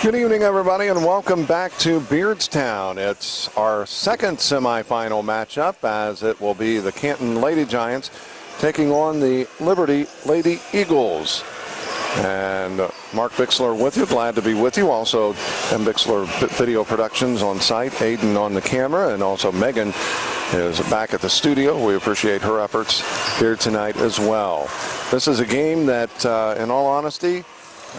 Good evening, everybody, and welcome back to Beardstown. It's our second semifinal matchup, as it will be the Canton Lady Giants taking on the Liberty Lady Eagles. And Mark Bixler with you, glad to be with you. Also, M. Bixler Video Productions on site, Aiden on the camera, and also Megan is back at the studio. We appreciate her efforts here tonight as well. This is a game that, in all honesty,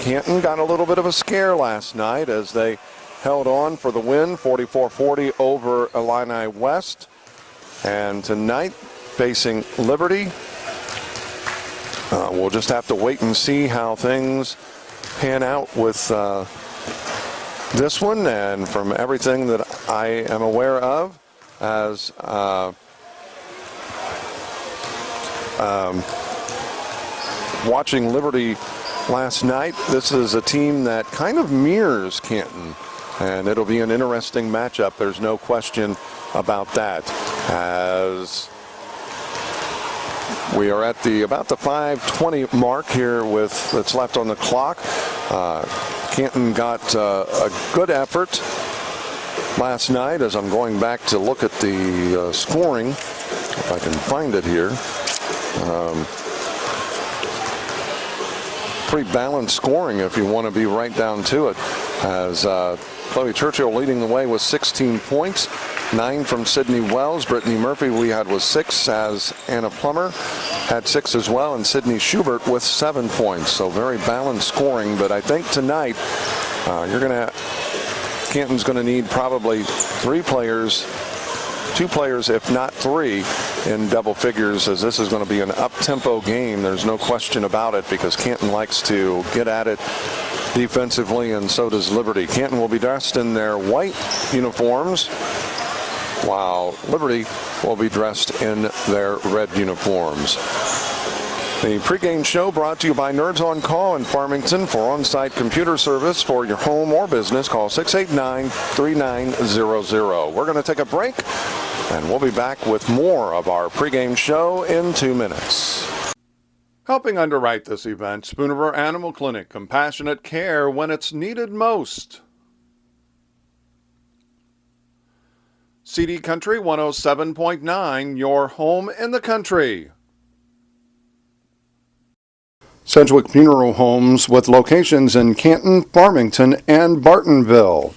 Canton got a little bit of a scare last night as they held on for the win, 44-40 over Illini West. And tonight, facing Liberty, we'll just have to wait and see how things pan out with this one. And from everything that I am aware of, as watching Liberty last night, this is a team that kind of mirrors Canton, and it'll be an interesting matchup. There's no question about that. As we are at about the 5:20 mark here with that's left on the clock. Canton got a good effort last night. As I'm going back to look at the scoring, if I can find it here. Pretty balanced scoring if you want to be right down to it, as Chloe Churchill leading the way with 16 points, 9 from Sydney Wells. Brittany Murphy we had was 6, as Anna Plummer had 6 as well, and Sydney Shubert with 7 points. So very balanced scoring, but I think tonight Canton's going to need probably 2 players, if not 3, in double figures, as this is going to be an up-tempo game. There's no question about it, because Canton likes to get at it defensively, and so does Liberty. Canton will be dressed in their white uniforms, while Liberty will be dressed in their red uniforms. The pregame show brought to you by Nerds on Call in Farmington. For on-site computer service for your home or business, call 689-3900. We're going to take a break, and we'll be back with more of our pregame show in 2 minutes. Helping underwrite this event, Spooniver Animal Clinic, compassionate care when it's needed most. CD Country 107.9, your home in the country. Sedgwick Funeral Homes, with locations in Canton, Farmington, and Bartonville.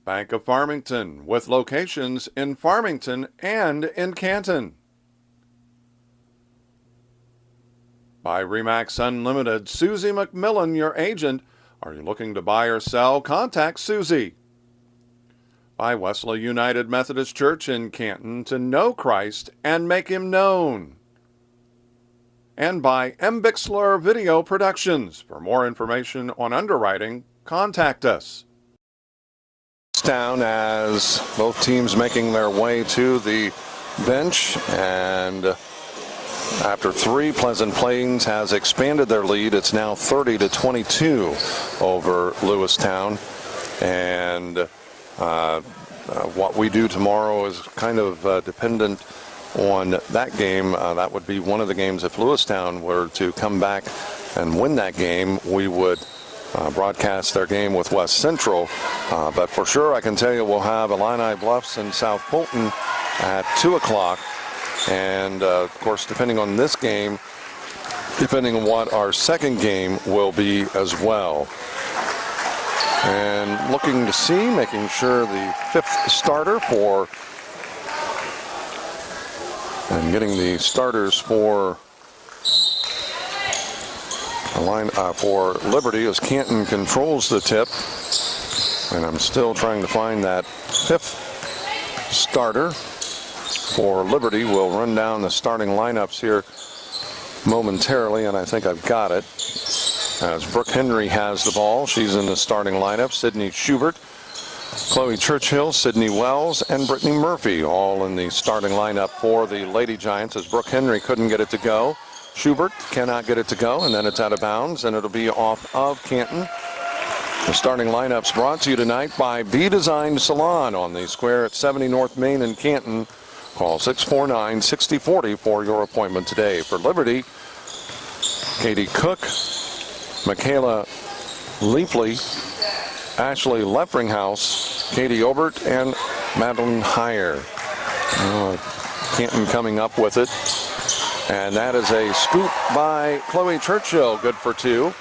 Bank of Farmington, with locations in Farmington and in Canton. By Remax Unlimited, Susie McMillan, your agent. Are you looking to buy or sell? Contact Susie. By Wesley United Methodist Church in Canton, to know Christ and make him known. And by M. Bixler Video Productions. For more information on underwriting, contact us. Down, as both teams making their way to the bench, and after 3, Pleasant Plains has expanded their lead. It's now 30-22 over Lewistown, and what we do tomorrow is kind of dependent on that game. That would be one of the games. If Lewistown were to come back and win that game, we would broadcast their game with West Central. But for sure, I can tell you we'll have Illini Bluffs and South Fulton at 2 o'clock. And, of course, depending on this game, depending on what our second game will be as well. And looking to see, making sure the 5th starter for, and getting the starters for Liberty, as Canton controls the tip. And I'm still trying to find that 5th starter for Liberty. We'll run down the starting lineups here momentarily, and I think I've got it. As Brooke Henry has the ball, she's in the starting lineup. Sydney Shubert, Chloe Churchill, Sydney Wells, and Brittany Murphy all in the starting lineup for the Lady Giants, as Brooke Henry couldn't get it to go. Shubert cannot get it to go, and then it's out of bounds, and it'll be off of Canton. The starting lineups brought to you tonight by B Design Salon on the square at 70 North Main in Canton. Call 649-6040 for your appointment today. For Liberty, Katie Cook, Michaela Leafley, Ashley Leffringhouse, Katie Obert, and Madeline Heyer. Canton coming up with it. And that is a scoop by Chloe Churchill, good for 2.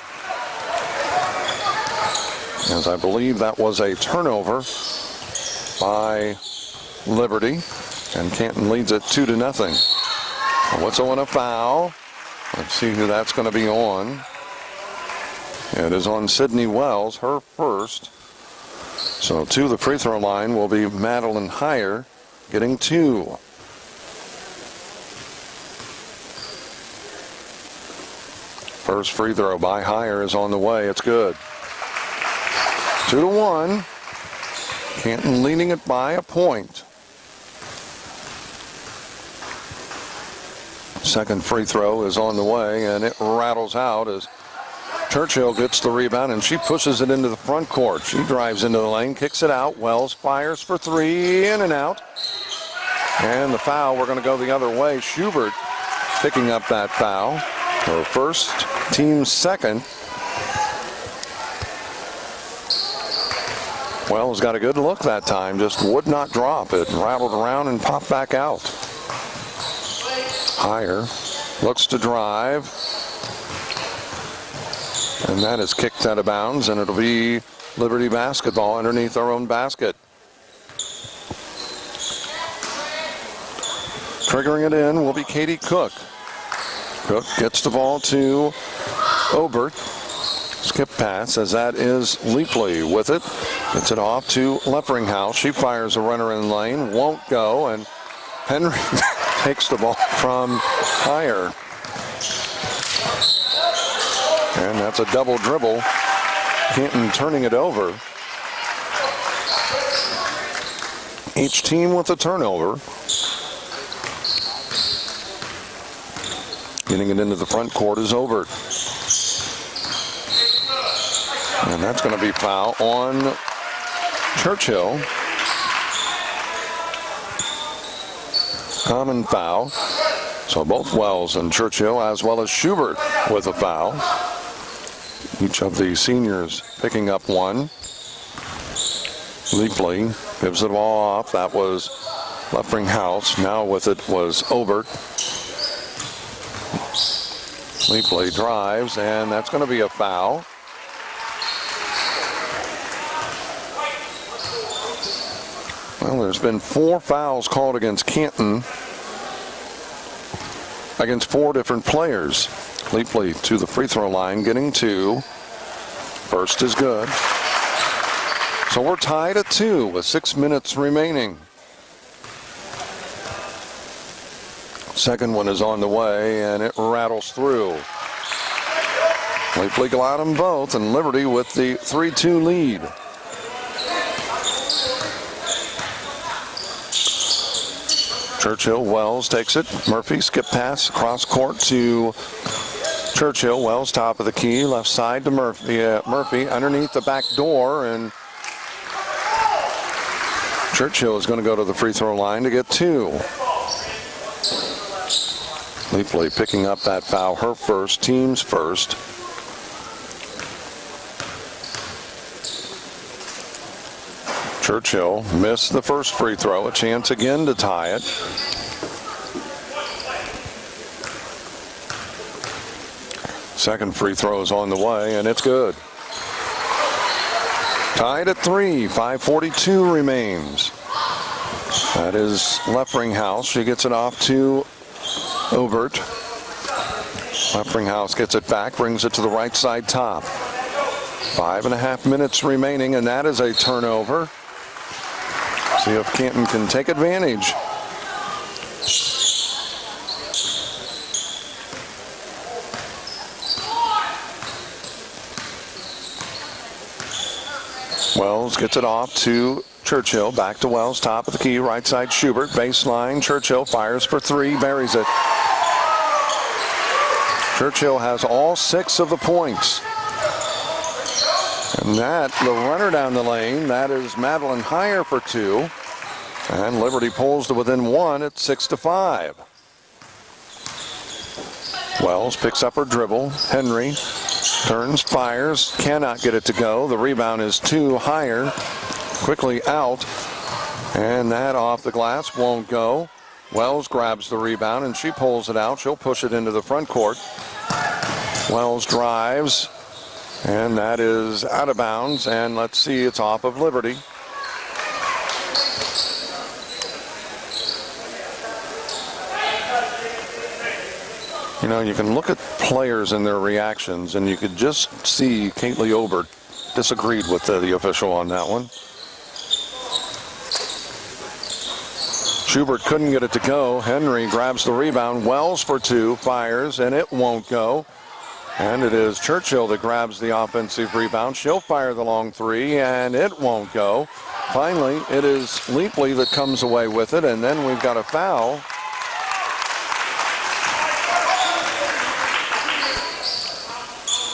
As I believe that was a turnover by Liberty. And Canton leads it 2-0. A whistle and a foul. Let's see who that's going to be on. It is on Sydnie Wells, her first. So to the free throw line will be Madeline Heyer, getting 2. First free throw by Heyer is on the way. It's good. 2-1. Canton leading it by a point. Second free throw is on the way, and it rattles out as Churchill gets the rebound, and she pushes it into the front court. She drives into the lane, kicks it out. Wells fires for 3, in and out. And the foul, we're going to go the other way. Shubert picking up that foul. Her first, team second. Wells got a good look that time, just would not drop it. Rattled around and popped back out. Heyer looks to drive. And that is kicked out of bounds, and it'll be Liberty basketball underneath our own basket. Triggering it in will be Katie Cook. Cook gets the ball to Obert. Skip pass, as that is Leafley with it. Gets it off to Leffringhouse. She fires a runner in lane, won't go, and Henry takes the ball from Heyer. And that's a double dribble. Canton turning it over. Each team with a turnover. Getting it into the front court is Obert. And that's going to be foul on Churchill. Common foul. So both Wells and Churchill, as well as Shubert, with a foul. Each of the seniors picking up one. Leafley gives the ball off. That was Leffringhouse. Now with it was Obert. Leafley drives, and that's going to be a foul. Well, there's been 4 fouls called against Canton, against 4 different players. Leafley to the free throw line, getting 2. First is good. So we're tied at 2 with 6 minutes remaining. Second one is on the way, and it rattles through. Leafley got them both, and Liberty with the 3-2 lead. Churchill, Wells takes it. Murphy, skip pass, cross court to Churchill. Wells, top of the key, left side to Murphy. Murphy underneath the back door, and Churchill is going to go to the free throw line to get 2. Leafley picking up that foul, her first, team's first. Churchill missed the first free throw, a chance again to tie it. Second free throw is on the way, and it's good. Tied at 3, 5:42 remains. That is Leffringhouse. She gets it off to Obert. Leffringhouse gets it back, brings it to the right side top. 5.5 minutes remaining, and that is a turnover. See if Canton can take advantage. Wells gets it off to Churchill. Back to Wells, top of the key, right side Shubert. Baseline, Churchill fires for 3, buries it. Churchill has all 6 of the points. And that, the runner down the lane, that is Madeline Heyer for 2. And Liberty pulls to within 1 at 6-5. Wells picks up her dribble. Henry turns, fires, cannot get it to go. The rebound is too higher. Quickly out. And that off the glass won't go. Wells grabs the rebound and she pulls it out. She'll push it into the front court. Wells drives. And that is out of bounds. And let's see, it's off of Liberty. You know, you can look at players and their reactions, and you could just see Kaylee Obert disagreed with the official on that one. Shubert couldn't get it to go. Henry grabs the rebound. Wells for two, fires, and it won't go. And it is Churchill that grabs the offensive rebound. She'll fire the long three, and it won't go. Finally, it is Leapley that comes away with it, and then we've got a foul.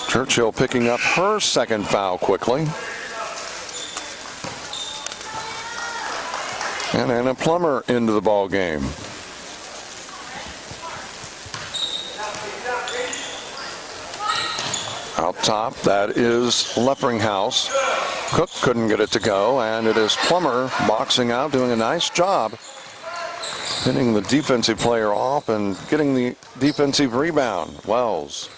Churchill picking up her second foul quickly. And Anna Plummer into the ball game. Out top, that is Leffringhouse. Cook couldn't get it to go, and it is Plummer boxing out, doing a nice job hitting the defensive player off and getting the defensive rebound. Wells.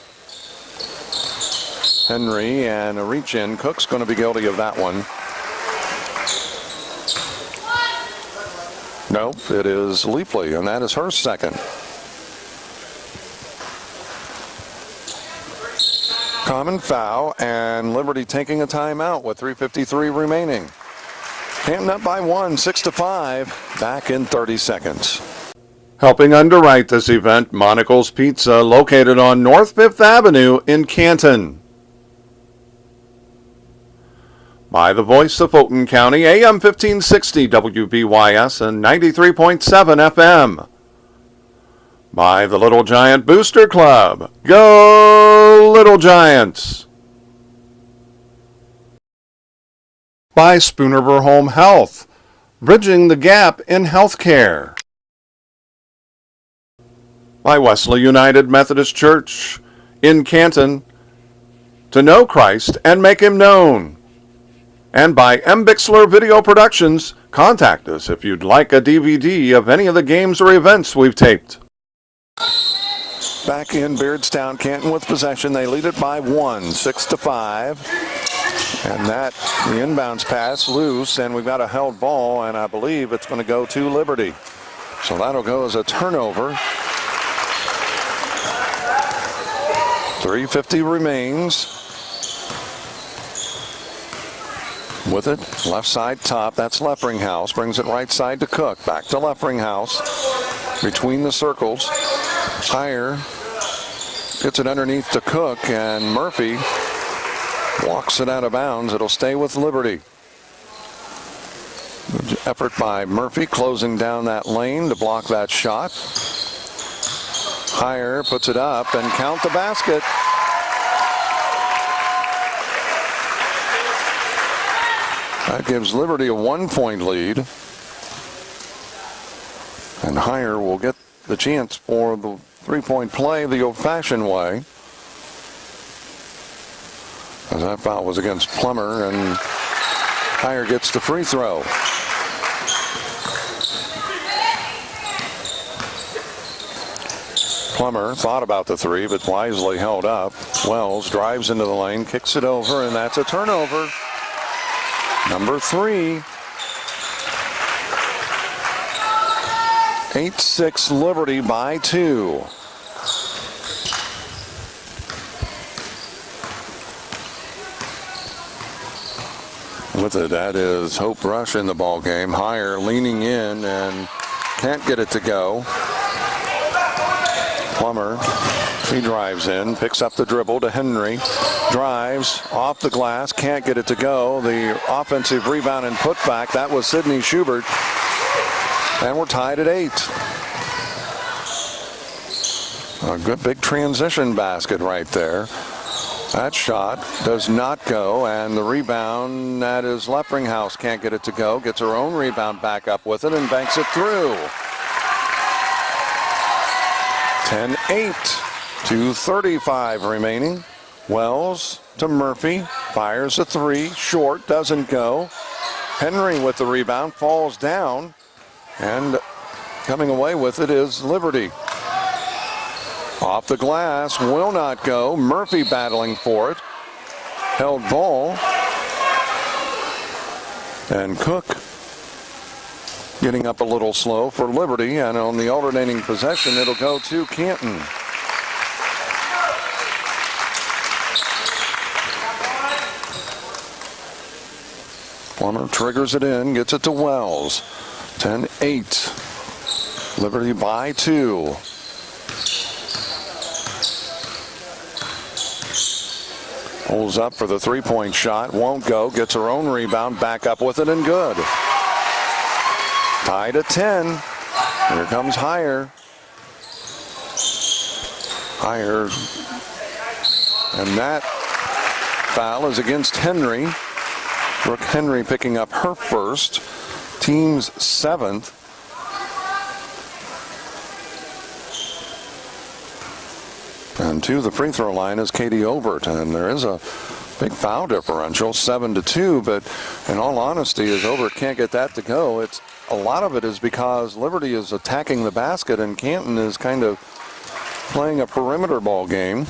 Henry and a reach in. Cook's going to be guilty of that one. Nope, it is Leapley, and that is her second. Common foul, and Liberty taking a timeout with 3:53 remaining. Canton up by 1, 6-5, back in 30 seconds. Helping underwrite this event, Monocle's Pizza, located on North 5th Avenue in Canton. By the voice of Fulton County, AM 1560 WBYS and 93.7 FM. By the Little Giant Booster Club. Go Little Giants! By Spoonerver Home Health, bridging the gap in healthcare. By Wesley United Methodist Church in Canton, to know Christ and make him known. And by M. Bixler Video Productions, contact us if you'd like a DVD of any of the games or events we've taped. Back in Beardstown, Canton with possession. They lead it by 1, 6-5. And that, the inbounds pass loose, and we've got a held ball, and I believe it's going to go to Liberty. So that'll go as a turnover. 3:50 remains. With it, left side top, that's Leffringhouse. Brings it right side to Cook. Back to Leffringhouse. Between the circles. Higher. Gets it underneath to Cook, and Murphy walks it out of bounds. It'll stay with Liberty. Good effort by Murphy, closing down that lane to block that shot. Higher puts it up, and count the basket. That gives Liberty a 1-point lead. And Higher will get the chance for the three-point play the old-fashioned way. As that foul was against Plummer, and Higher gets the free throw. Plummer thought about the three, but wisely held up. Wells drives into the lane, kicks it over, and that's a turnover. Number 3. 8-6 Liberty by 2. With it, that is Hope Rush in the ball game. Higher leaning in and can't get it to go. Plummer, he drives in, picks up the dribble to Henry, drives off the glass, can't get it to go. The offensive rebound and putback, that was Sydnie Shubert. And we're tied at 8. A good big transition basket right there. That shot does not go, and the rebound, that is Leffringhouse, can't get it to go. Gets her own rebound back up with it and banks it through. 10-8. 2:35 remaining. Wells to Murphy, fires a three, short, doesn't go. Henry with the rebound, falls down, and coming away with it is Liberty. Off the glass, will not go. Murphy battling for it. Held ball. And Cook getting up a little slow for Liberty, and on the alternating possession, it'll go to Canton. Plummer triggers it in, gets it to Wells. 10-8. Liberty by 2. Pulls up for the three-point shot, won't go, gets her own rebound, back up with it, and good. Tied at 10. Here comes Higher. Higher. And that foul is against Henry. Brooke Henry picking up her first, team's 7th. And to the free throw line is Katie Obert, and there is a big foul differential, 7-2. But in all honesty, as Obert can't get that to go, a lot of it is because Liberty is attacking the basket and Canton is kind of playing a perimeter ball game.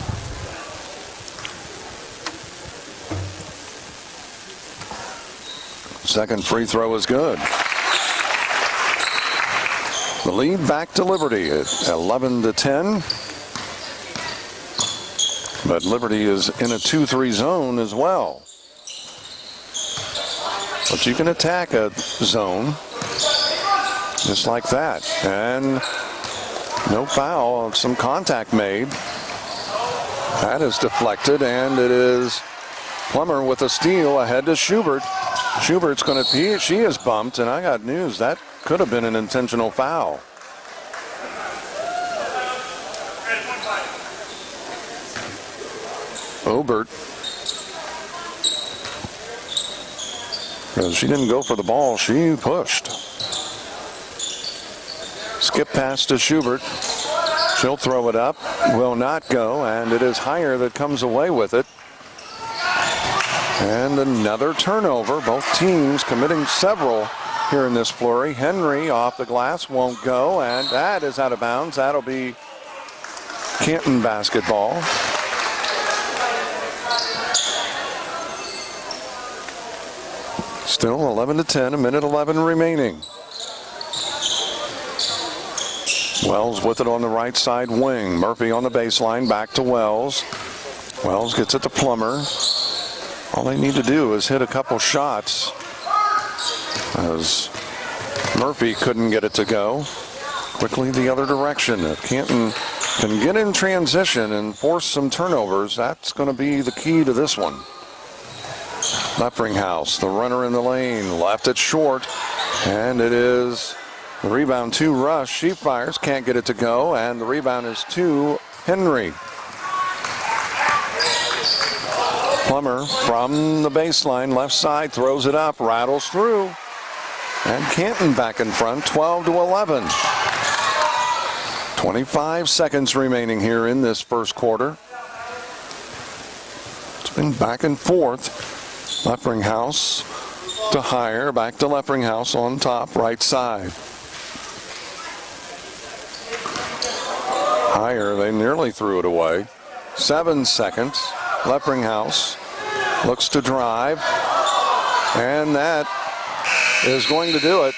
Second free throw is good. The lead back to Liberty at 11-10. But Liberty is in a 2-3 zone as well. But you can attack a zone just like that. And no foul, some contact made. That is deflected, and it is Plummer with a steal ahead to Shubert. Schubert's going to, she is bumped, and I got news. That could have been an intentional foul. Obert, because she didn't go for the ball, she pushed. Skip pass to Shubert. She'll throw it up, will not go, and it is Higher that comes away with it. And another turnover. Both teams committing several here in this flurry. Henry off the glass, won't go, and that is out of bounds. That'll be Canton basketball. Still 11-10, a minute 11 remaining. Wells with it on the right side wing. Murphy on the baseline, back to Wells. Wells gets it to Plummer. All they need to do is hit a couple shots, as Murphy couldn't get it to go. Quickly the other direction. If Canton can get in transition and force some turnovers, that's going to be the key to this one. Leffringhouse, the runner in the lane, left it short, and it is the rebound to Rush. She fires, can't get it to go, and the rebound is to Henry. Plummer from the baseline, left side, throws it up, rattles through, and Canton back in front, 12-11. 25 seconds remaining here in this first quarter. It's been back and forth. Leffringhouse to Higher, back to Leffringhouse on top, right side. Higher, they nearly threw it away. 7 seconds. Leffringhouse looks to drive, and that is going to do it.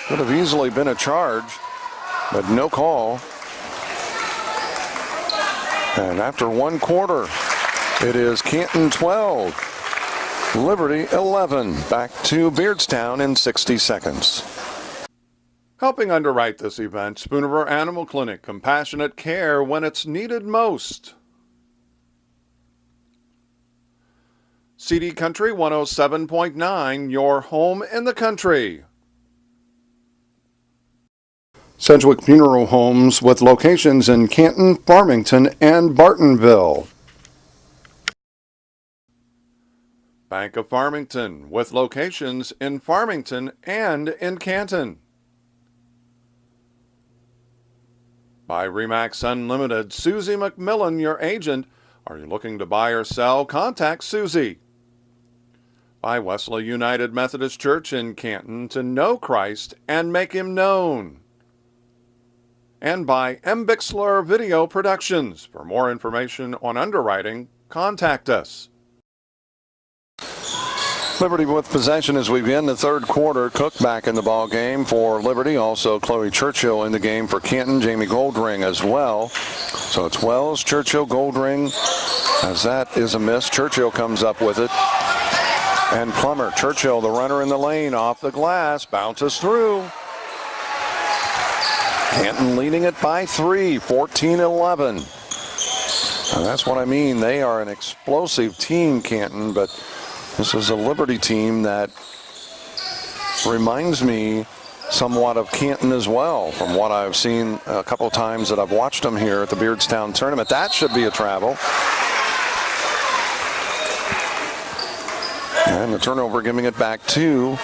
Could have easily been a charge, but no call. And after one quarter, it is Canton 12. Liberty 11. Back to Beardstown in 60 seconds. Helping underwrite this event, Spoonerville Animal Clinic, compassionate care when it's needed most. CD Country 107.9, your home in the country. Sedgwick Funeral Homes with locations in Canton, Farmington, and Bartonville. Bank of Farmington with locations in Farmington and in Canton. By Remax Unlimited, Susie McMillan, your agent. Are you looking to buy or sell? Contact Susie. By Wesley United Methodist Church in Canton, to know Christ and make him known. And by Bixler Video Productions. For more information on underwriting, contact us. Liberty with possession as we begin the third quarter. Cook back in the ball game for Liberty. Also Chloe Churchill in the game for Canton. Jamie Goldring as well. So it's Wells, Churchill, Goldring. As that is a miss, Churchill comes up with it. And Plummer. Churchill, the runner in the lane, off the glass, bounces through. Canton leading it by 3, 14-11. And that's what I mean. They are an explosive team, Canton, but this is a Liberty team that reminds me somewhat of Canton as well, from what I've seen a couple of times that I've watched them here at the Beardstown tournament. That should be a travel. And the turnover giving it back to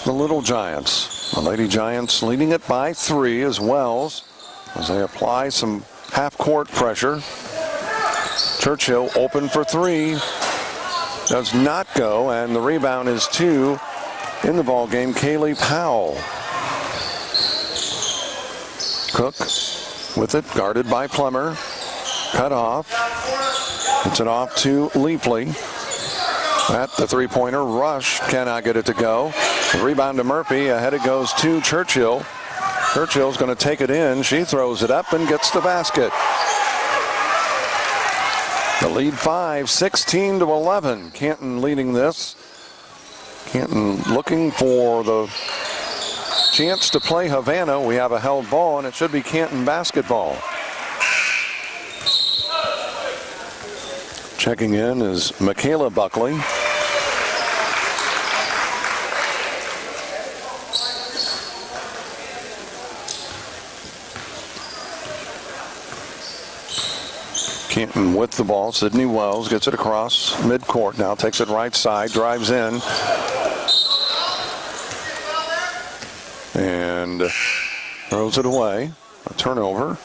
the Little Giants. The Lady Giants leading it by 3 as Wells as they apply some half-court pressure. Churchill open for 3. Does not go, and the rebound is 2 in the ball game. Kaylee Powell. Cook with it, guarded by Plummer. Cut off. Gets it off to Leapley. At the three-pointer, Rush cannot get it to go. The rebound to Murphy. Ahead it goes to Churchill. Churchill's going to take it in. She throws it up and gets the basket. The lead 5, 16-11. Canton leading this. Canton looking for the chance to play Havana. We have a held ball, and it should be Canton basketball. Checking in is Michaela Buckley. Canton with the ball. Sydnie Wells gets it across midcourt now. Takes it right side. Drives in. And throws it away. A turnover.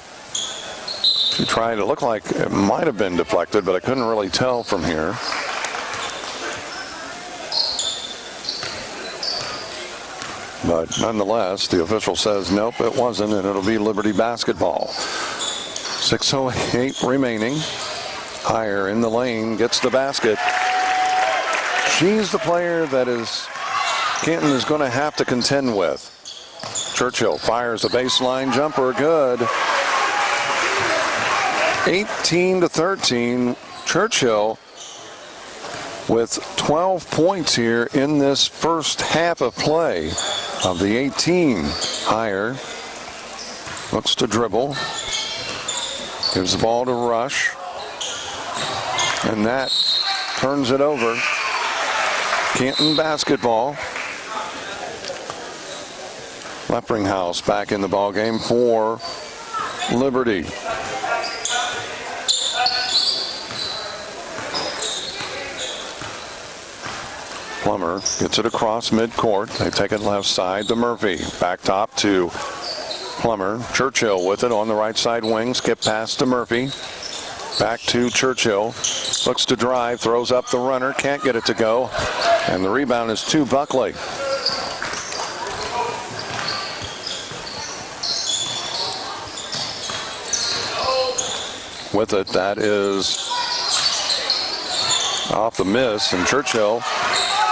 She tried to look like it might have been deflected, but I couldn't really tell from here. But nonetheless, the official says nope, it wasn't, and it'll be Liberty basketball. 6:08 remaining. Higher in the lane, gets the basket. She's the player that Canton is going to have to contend with. Churchill fires a baseline jumper, good. 18-13. Churchill with 12 points here in this first half of play of the 18. Higher looks to dribble. Gives the ball to Rush. And that turns it over. Canton basketball. Leppringhouse back in the ball game for Liberty. Plummer gets it across midcourt. They take it left side to Murphy. Back top to Plummer. Churchill with it on the right side wing. Skip pass to Murphy. Back to Churchill. Looks to drive. Throws up the runner. Can't get it to go. And the rebound is to Buckley. With it, that is off the miss. And Churchill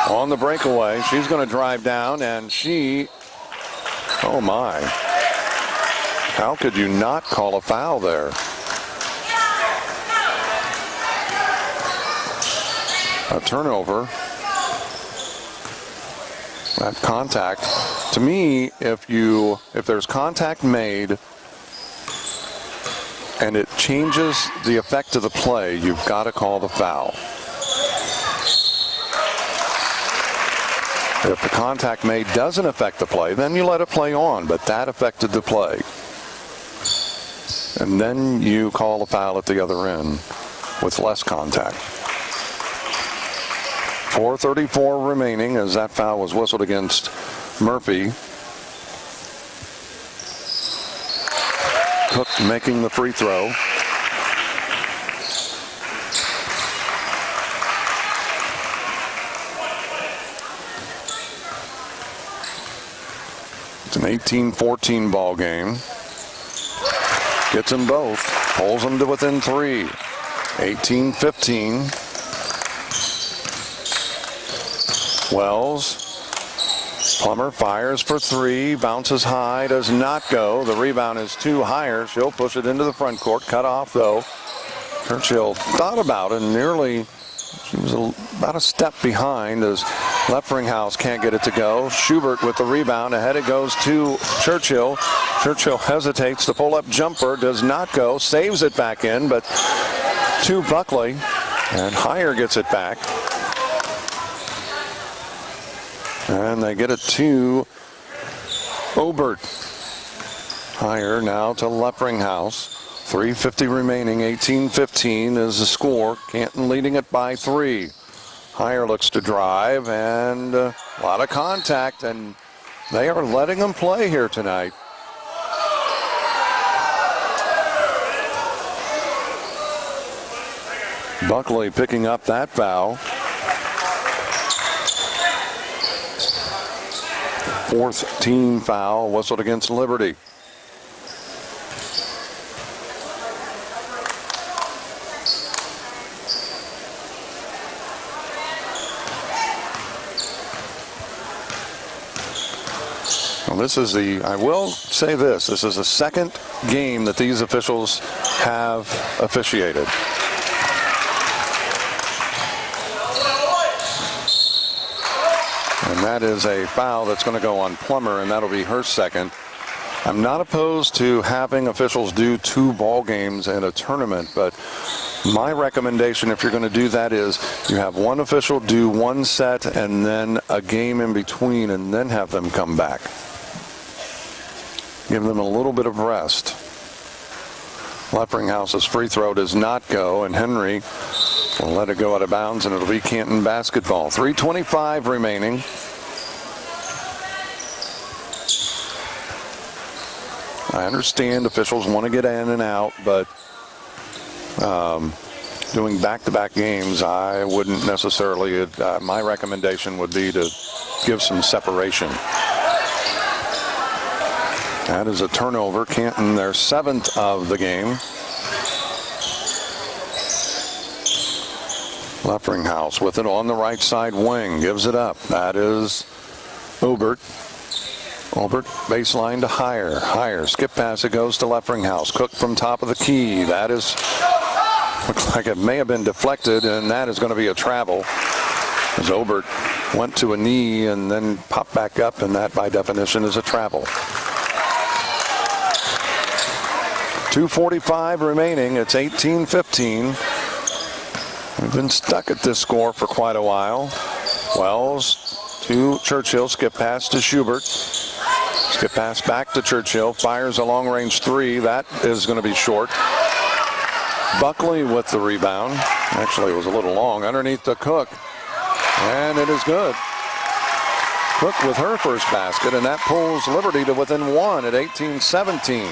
on the breakaway. She's going to drive down, and she, oh my. How could you not call a foul there? A turnover. That contact. To me, if there's contact made and it changes the effect of the play, you've got to call the foul. If the contact made doesn't affect the play, then you let it play on, but that affected the play. And then you call a foul at the other end with less contact. 4:34 remaining as that foul was whistled against Murphy. Cook making the free throw. It's an 18-14 ball game. Gets them both. Pulls them to within 3. 18-15. Wells. Plummer fires for 3. Bounces high. Does not go. The rebound is too higher. She'll push it into the front court. Cut off, though. Churchill thought about it and nearly... She was about a step behind as Leffringhouse can't get it to go. Shubert with the rebound. Ahead it goes to Churchill. Churchill hesitates. The pull-up jumper does not go. Saves it back in, but to Buckley. And Heyer gets it back. And they get it to Obert. Heyer now to Leffringhouse. 3:50 remaining, 18-15 is the score. Canton leading it by 3. Heyer looks to drive, and a lot of contact, and they are letting them play here tonight. Buckley picking up that foul. 4th team foul whistled against Liberty. This is I will say this is the second game that these officials have officiated. And that is a foul that's going to go on Plummer, and that'll be her second. I'm not opposed to having officials do 2 ball games in a tournament, but my recommendation, if you're going to do that, is you have one official do 1 set and then a game in between, and then have them come back. Give them a little bit of rest. Leffringhouse's free throw does not go, and Henry will let it go out of bounds, and it'll be Canton basketball. 3:25 remaining. I understand officials want to get in and out, but doing back-to-back games, I wouldn't necessarily. My recommendation would be to give some separation. That is a turnover. Canton, their 7th of the game. Leffringhouse with it on the right side wing. Gives it up. That is Obert. Obert baseline to Heyer. Heyer skip pass. It goes to Leffringhouse. Cook from top of the key. That is, looks like it may have been deflected, and that is going to be a travel. As Obert went to a knee and then popped back up, and that by definition is a travel. 2:45 remaining. It's 18-15. We've been stuck at this score for quite a while. Wells to Churchill. Skip pass to Shubert. Skip pass back to Churchill. Fires a long-range 3. That is going to be short. Buckley with the rebound. Actually, it was a little long. Underneath to Cook. And it is good. Cook with her first basket, and that pulls Liberty to within 1 at 18-17.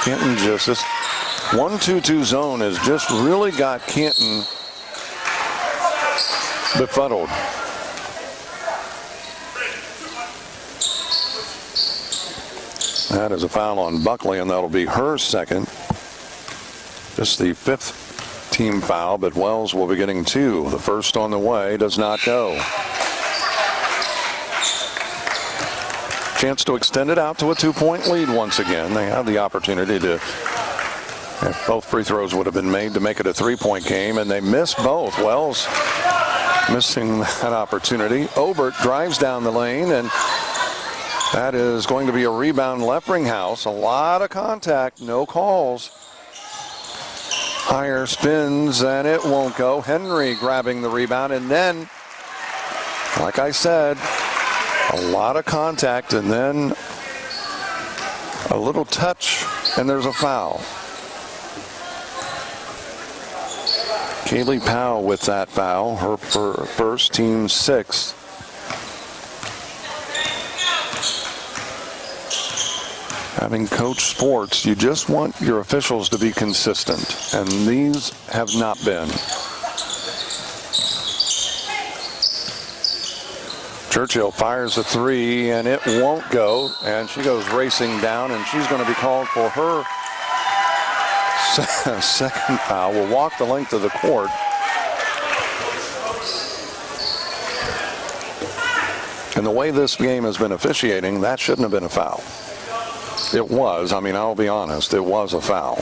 Canton just, this 1-2-2 zone has just really got Canton befuddled. That is a foul on Buckley, and that'll be her second. Just the 5th team foul, but Wells will be getting 2. The first on the way does not go. Chance to extend it out to a 2-point lead once again. They have the opportunity to, if both free throws would have been made, to make it a 3-point game, and they miss both. Wells missing that opportunity. Obert drives down the lane, and that is going to be a rebound. Leffringhouse. A lot of contact, no calls. Heyer spins, and it won't go. Henry grabbing the rebound, and then, like I said, a lot of contact, and then a little touch, and there's a foul. Kaylee Powell with that foul, her first, team 6. Having coached sports, you just want your officials to be consistent, and these have not been. Churchill fires a three, and it won't go, and she goes racing down, and she's going to be called for her second foul. Will walk the length of the court. And the way this game has been officiating, that shouldn't have been a foul. It was. I mean, I'll be honest, it was a foul.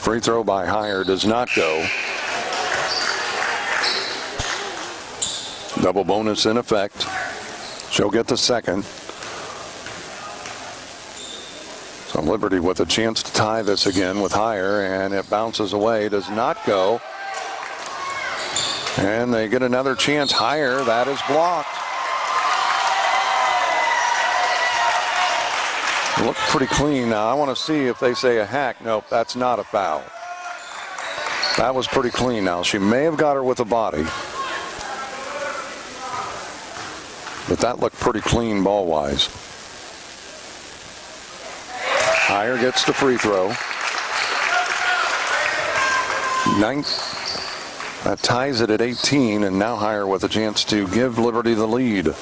Free throw by Heyer does not go. Double bonus in effect. She'll get the second. So Liberty with a chance to tie this again with Heyer, and it bounces away, does not go. And they get another chance. Heyer, that is blocked. Looked pretty clean. Now I want to see if they say a hack. Nope, that's not a foul. That was pretty clean. Now she may have got her with a body, but that looked pretty clean ball-wise. Heyer gets the free throw. That ties it at 18, and now Heyer with a chance to give Liberty the lead.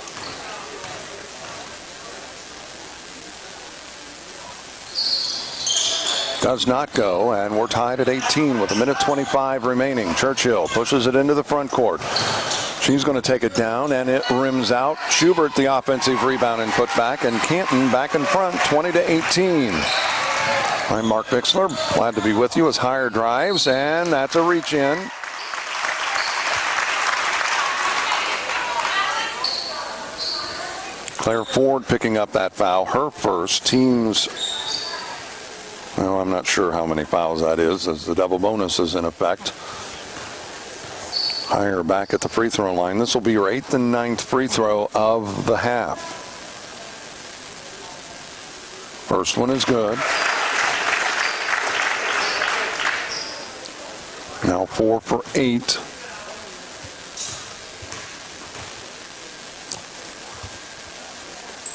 Does not go, and we're tied at 18 with 1:25 remaining. Churchill pushes it into the front court. She's going to take it down, and it rims out. Shubert the offensive rebound and putback, and Canton back in front, 20-18. I'm Mark Bixler. Glad to be with you as Heyer drives, and that's a reach in. Claire Ford picking up that foul, her first. Team's, well, I'm not sure how many fouls that is, as the double bonus is in effect. Heyer back at the free throw line. This will be your 8th and 9th free throw of the half. First one is good. Now 4 for 8.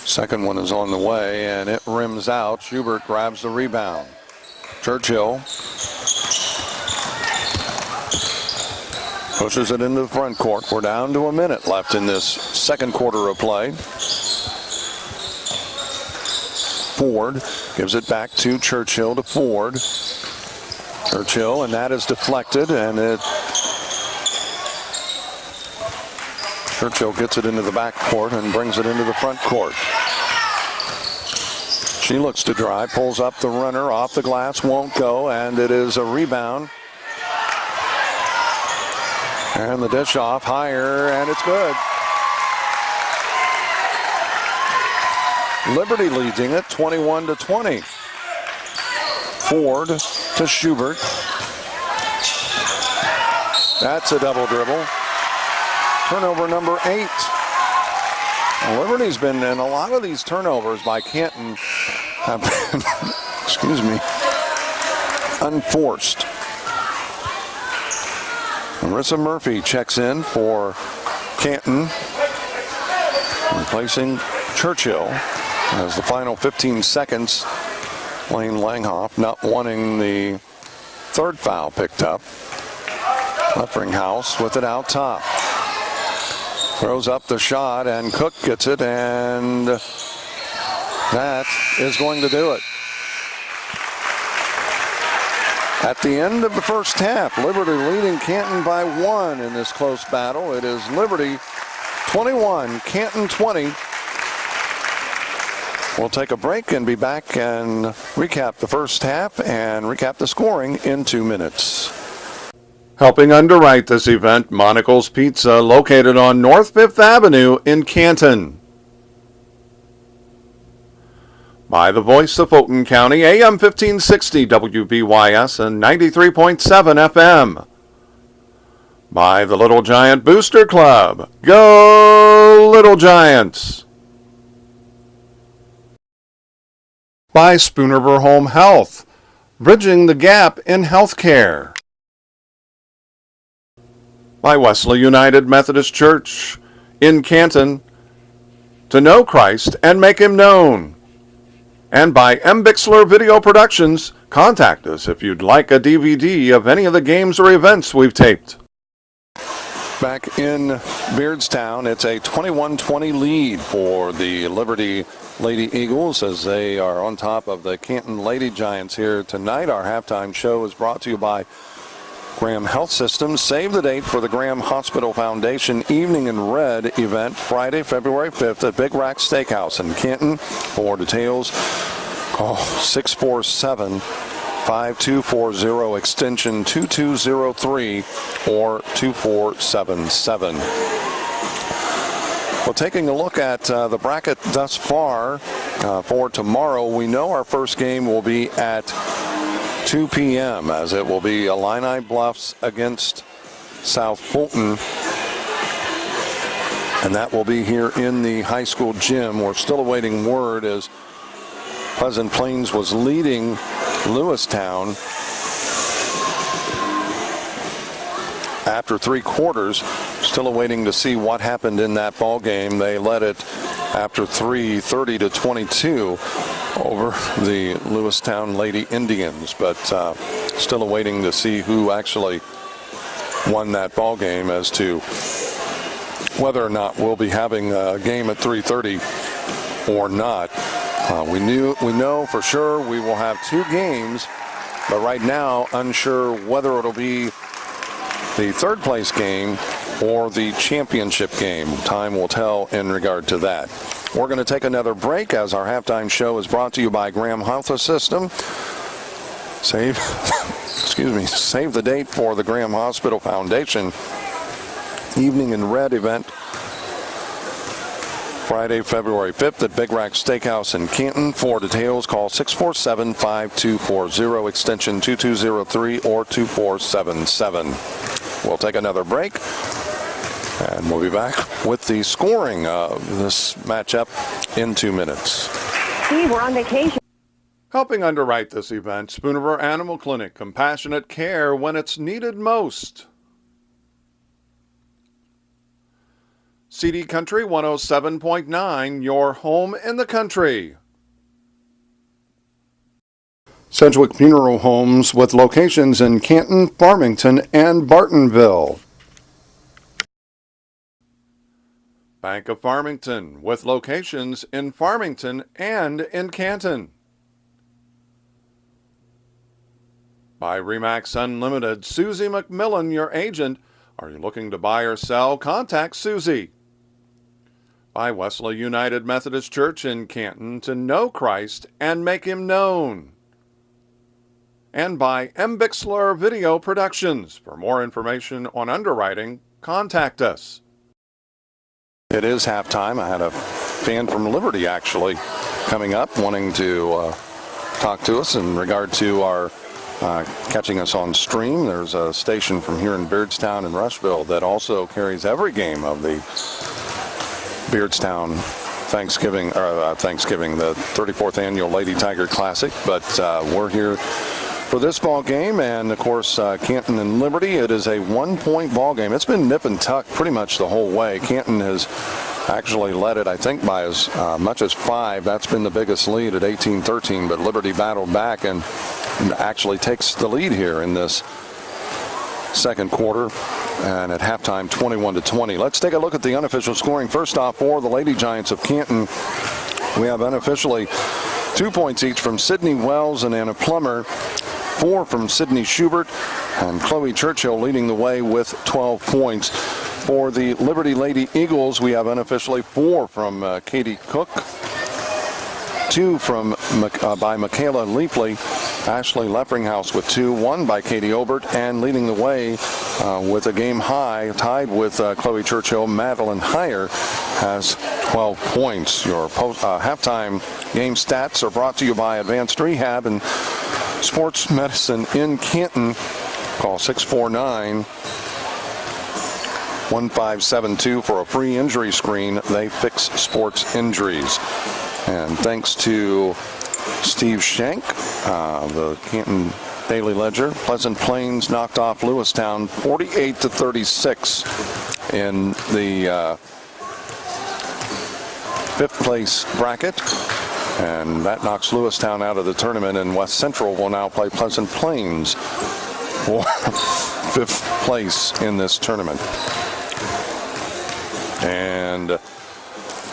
Second one is on the way, and it rims out. Shubert grabs the rebound. Churchill pushes it into the front court. We're down to a minute left in this second quarter of play. Ford gives it back to Churchill to Ford. Churchill, and that is deflected, and Churchill gets it into the back court and brings it into the front court. She looks to drive, pulls up the runner, off the glass, won't go, and it is a rebound. And the dish off, Heyer, and it's good. Liberty leading it 21-20. Ford to Shubert. That's a double dribble. Turnover number 8. Liberty's been in a lot of these turnovers by Canton have been, excuse me, unforced. Marissa Murphy checks in for Canton, replacing Churchill as the final 15 seconds. Lane Langhoff not wanting the third foul picked up. Leffringhouse with it out top. Throws up the shot, and Cook gets it, and that is going to do it. At the end of the first half, Liberty leading Canton by 1 in this close battle. It is Liberty 21, Canton 20. We'll take a break and be back and recap the first half and recap the scoring in 2 minutes. Helping underwrite this event, Monocle's Pizza, located on North 5th Avenue in Canton. By the voice of Fulton County, AM 1560 WBYS and 93.7 FM. By the Little Giant Booster Club. Go Little Giants! By Spoonerver Home Health, bridging the gap in healthcare. By Wesley United Methodist Church in Canton, to know Christ and make him known. And by Bixler Video Productions. Contact us if you'd like a DVD of any of the games or events we've taped. Back in Beardstown, it's a 21-20 lead for the Liberty Lady Eagles as they are on top of the Canton Lady Giants here tonight. Our halftime show is brought to you by Graham Health Systems. Save the date for the Graham Hospital Foundation Evening in Red event Friday, February 5th at Big Rack Steakhouse in Canton. For details, call 647-5240 extension 2203 or 2477. Well, taking a look at the bracket thus far for tomorrow, we know our first game will be at 2 p.m. as it will be Illini Bluffs against South Fulton. And that will be here in the high school gym. We're still awaiting word as Pleasant Plains was leading Lewistown after 3 quarters. Still awaiting to see what happened in that ball game. They led it after 3, 30-22 over the Lewistown Lady Indians, but still awaiting to see who actually won that ball game as to whether or not we'll be having a game at 3:30 or not. We know for sure we will have 2 games, but right now unsure whether it'll be the third place game or the championship game. Time will tell in regard to that. We're going to take another break as our halftime show is brought to you by Graham Health System. Save the date for the Graham Hospital Foundation Evening in Red event Friday, February 5th at Big Rack Steakhouse in Canton. For details, call 647-5240 extension 2203 or 2477. We'll take another break. And we'll be back with the scoring of this matchup in 2 minutes. Steve, we're on vacation. Helping underwrite this event, Spooniver Animal Clinic, compassionate care when it's needed most. CD Country 107.9, your home in the country. Sedgwick Funeral Homes with locations in Canton, Farmington, and Bartonville. Bank of Farmington with locations in Farmington and in Canton. By Remax Unlimited, Susie McMillan, your agent. Are you looking to buy or sell? Contact Susie. By Wesley United Methodist Church in Canton, to know Christ and make him known. And by Bixler Video Productions. For more information on underwriting, contact us. It is halftime. I had a fan from Liberty actually coming up wanting to talk to us in regard to our catching us on stream. There's a station from here in Beardstown and Rushville that also carries every game of the Beardstown Thanksgiving, the 34th annual Lady Tiger Classic. But we're here for this ball game, and of course Canton and Liberty. It is a 1-point ball game. It's been nip and tuck pretty much the whole way. Canton has actually led it, I think, by as much as 5. That's been the biggest lead at 18-13, but Liberty battled back and actually takes the lead here in this second quarter, and at halftime 21-20. Let's take a look at the unofficial scoring. First off, for the Lady Giants of Canton, we have unofficially 2 points each from Sydnie Wells and Anna Plummer, 4 from Sydnie Shubert, and Chloe Churchill leading the way with 12 points. For the Liberty Lady Eagles, we have unofficially 4 from Katie Cook, 2 from by Michaela Leapley, Ashley Leffringhouse with 2, 1 by Katie Obert, and leading the way with a game high, tied with Chloe Churchill, Madeline Heyer has 12 points. Your halftime game stats are brought to you by Advanced Rehab and Sports Medicine in Canton. Call 649-1572 for a free injury screen. They fix sports injuries. And thanks to Steve Schenk, the Canton Daily Ledger. Pleasant Plains knocked off Lewistown 48-36 in the fifth place bracket. And that knocks Lewistown out of the tournament, and West Central will now play Pleasant Plains for fifth place in this tournament. And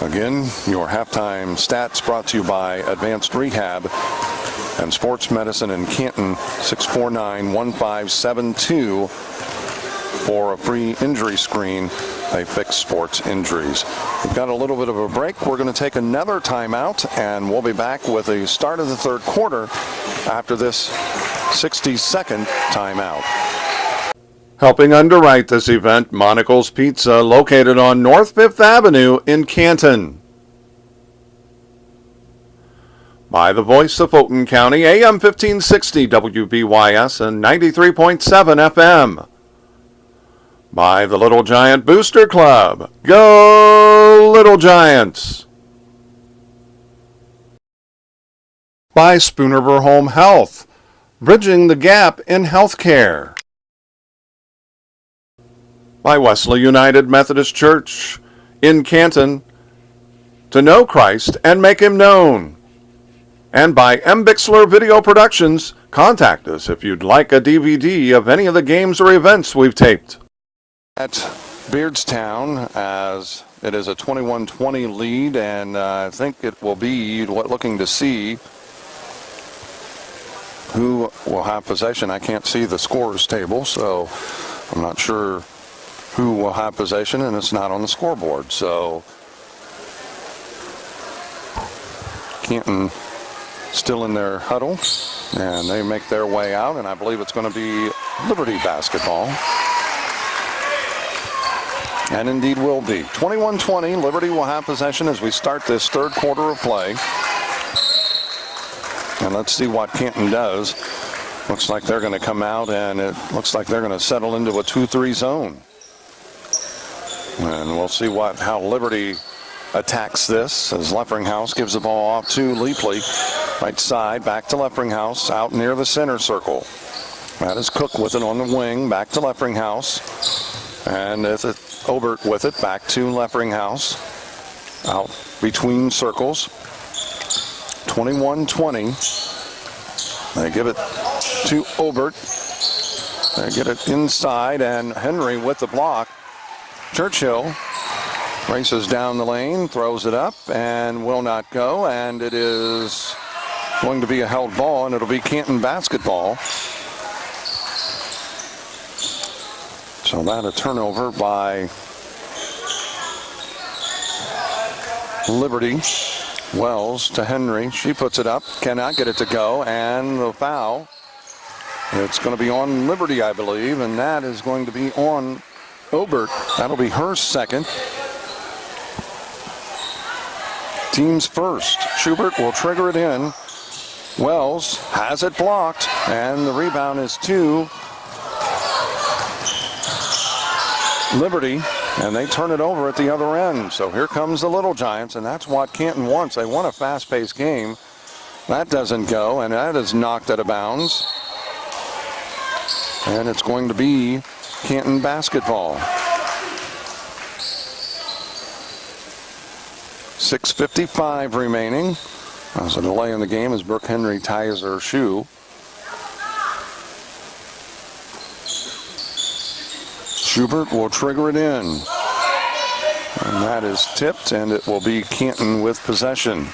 again, your halftime stats brought to you by Advanced Rehab and Sports Medicine in Canton, 649-1572 for a free injury screen. They fix sports injuries. We've got a little bit of a break. We're going to take another timeout, and we'll be back with the start of the third quarter after this 60-second timeout. Helping underwrite this event, Monocle's Pizza, located on North 5th Avenue in Canton. By the voice of Fulton County, AM 1560 WBYS and 93.7 FM. By the Little Giant Booster Club. Go Little Giants! By Spoonerver Home Health, bridging the gap in healthcare. By Wesley United Methodist Church in Canton, to know Christ and make him known. And by M. Bixler Video Productions, contact us if you'd like a DVD of any of the games or events we've taped. At Beardstown, as it is a 21-20 lead, and I think it will be looking to see who will have possession. I can't see the scores table, so I'm not sure who will have possession, and it's not on the scoreboard. So Canton still in their huddle, and they make their way out, and I believe it's going to be Liberty basketball. And indeed will be. 21-20, Liberty will have possession as we start this third quarter of play. And let's see what Canton does. Looks like they're going to come out, and it looks like they're going to settle into a 2-3 zone. And we'll see how Liberty attacks this as Leffringhouse gives the ball off to Leapley. Right side, back to Leffringhouse, out near the center circle. That is Cook with it on the wing, back to Leffringhouse. And it's Obert with it, back to Leffringhouse. Out between circles. 21-20. They give it to Obert. They get it inside, and Henry with the block. Churchill races down the lane, throws it up, and will not go. And it is going to be a held ball, and it'll be Canton basketball. So that a turnover by Liberty. Wells to Henry. She puts it up, cannot get it to go, and the foul. It's going to be on Liberty, I believe, and that is going to be on Obert. That'll be her second. Team's first. Shubert will trigger it in. Wells has it blocked, and the rebound is to Liberty, and they turn it over at the other end. So here comes the Little Giants, and that's what Canton wants. They want a fast-paced game. That doesn't go, and that is knocked out of bounds. And it's going to be Canton basketball. 6:55 remaining. There's a delay in the game as Brooke Henry ties her shoe. Shubert will trigger it in. And that is tipped, and it will be Canton with possession.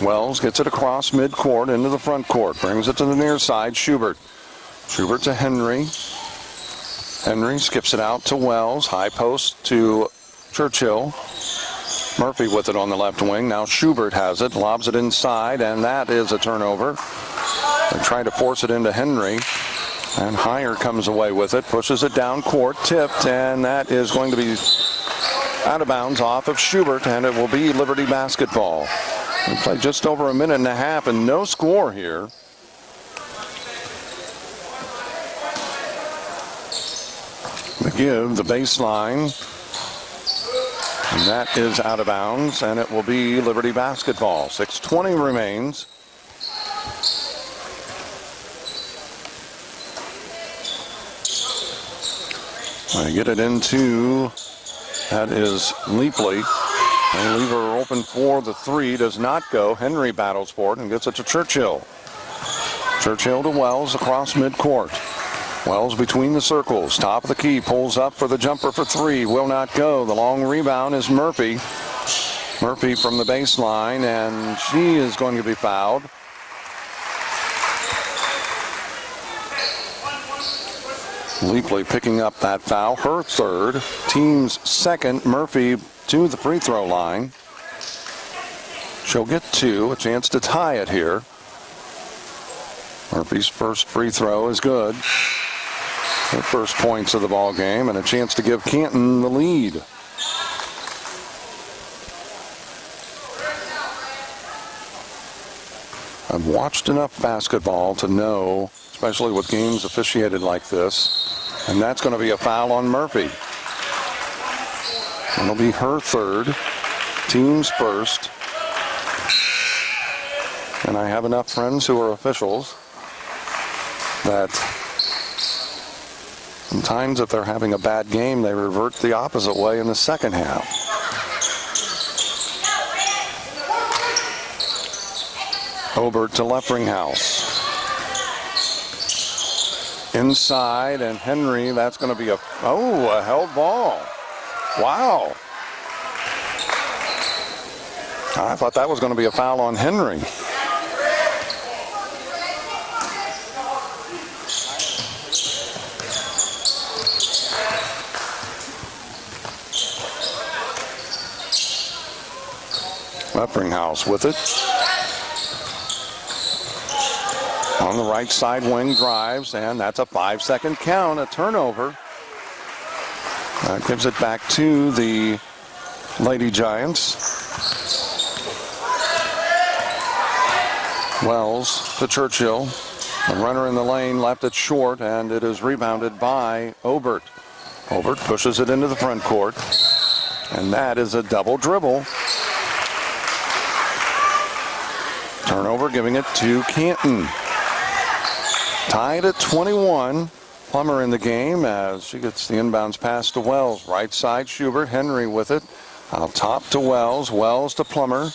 Wells gets it across midcourt into the front court. Brings it to the near side. Shubert. Shubert to Henry. Henry skips it out to Wells. High post to Churchill. Murphy with it on the left wing. Now Shubert has it. Lobs it inside, and that is a turnover. They try to force it into Henry. And Heyer comes away with it. Pushes it down court. Tipped, and that is going to be out of bounds off of Shubert, and it will be Liberty basketball. We played just over a minute and a half and no score here. The give, the baseline, and that is out of bounds, and it will be Liberty basketball. 6:20 remains. They get it into, that is Leapley. They leave her open for the three, does not go. Henry battles for it and gets it to Churchill. Churchill to Wells across midcourt. Wells between the circles, top of the key, pulls up for the jumper for three, will not go. The long rebound is Murphy. Murphy from the baseline, and she is going to be fouled. Leapley picking up that foul, her third, team's second. Murphy to the free throw line. She'll get two, a chance to tie it here. Murphy's first free throw is good. The first points of the ball game, and a chance to give Canton the lead. I've watched enough basketball to know, especially with games officiated like this, and that's going to be a foul on Murphy. It'll be her third, team's first. And I have enough friends who are officials that sometimes if they're having a bad game, they revert the opposite way in the second half. Shubert to Leffringhouse. Inside, and Henry, that's going to be a held ball. Wow. I thought that was going to be a foul on Henry. Leffringhouse with it. On the right side wing, drives, and that's a 5-second count, a turnover. That gives it back to the Lady Giants. Wells to Churchill. The runner in the lane left it short, and it is rebounded by Shubert. Shubert pushes it into the front court, and that is a double dribble. Turnover, giving it to Canton. Tied at 21. Plummer in the game as she gets the inbounds pass to Wells. Right side, Shubert. Henry with it. Out top to Wells. Wells to Plummer.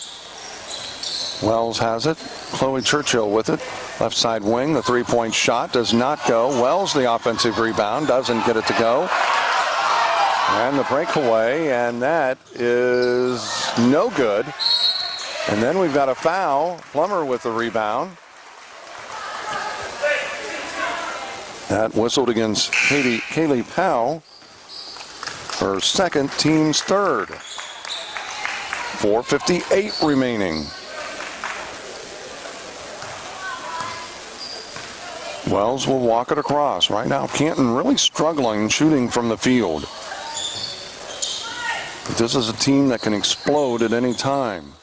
Wells has it. Chloe Churchill with it. Left side wing. The three-point shot does not go. Wells the offensive rebound. Doesn't get it to go. And the breakaway, and that is no good. And then we've got a foul. Plummer with the rebound. That whistled against Kaylee Powell. Her second, team's third. 4:58 remaining. Wells will walk it across. Right now, Canton really struggling shooting from the field. But this is a team that can explode at any time.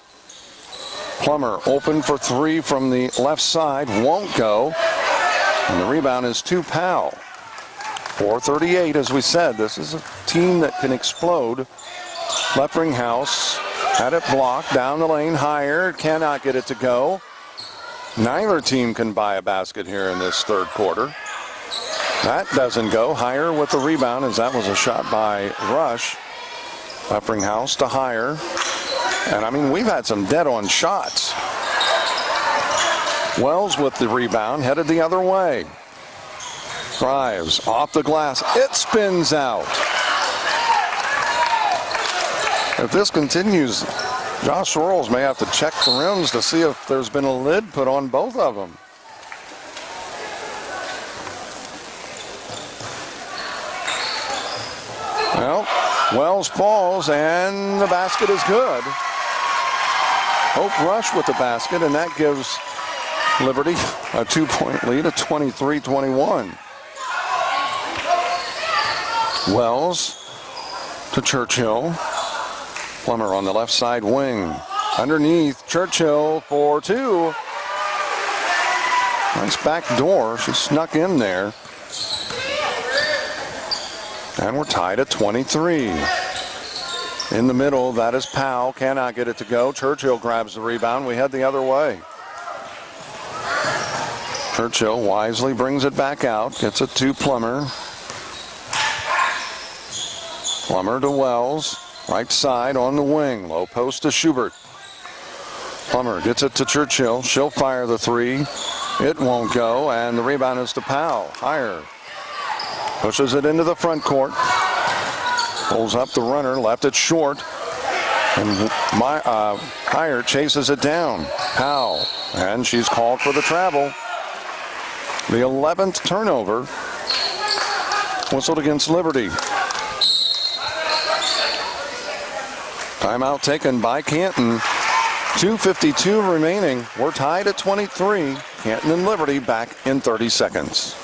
Plummer open for three from the left side. Won't go. And the rebound is to Powell. 4:38, as we said. This is a team that can explode. Leffringhouse had it blocked down the lane higher. Cannot get it to go. Neither team can buy a basket here in this third quarter. That doesn't go. Higher with the rebound, as that was a shot by Rush. Leffringhouse to Higher. And I mean, we've had some dead-on shots. Wells with the rebound, headed the other way. Drives off the glass. It spins out. If this continues, Josh Sorrells may have to check the rims to see if there's been a lid put on both of them. Well, Wells falls, and the basket is good. Hope Rush with the basket, and that gives Liberty a 2-point lead at 23-21. Wells to Churchill. Plummer on the left side wing. Underneath, Churchill for two. Nice back door. She snuck in there. And we're tied at 23. In the middle, that is Powell. Cannot get it to go. Churchill grabs the rebound. We head the other way. Churchill wisely brings it back out. Gets it to Plummer. Plummer to Wells. Right side on the wing. Low post to Shubert. Plummer gets it to Churchill. She'll fire the three. It won't go, and the rebound is to Powell. Higher pushes it into the front court. Pulls up the runner, left it short. And Higher chases it down. Powell, and she's called for the travel. The 11th turnover whistled against Liberty. Timeout taken by Canton. 2:52 remaining. We're tied at 23. Canton and Liberty back in 30 seconds.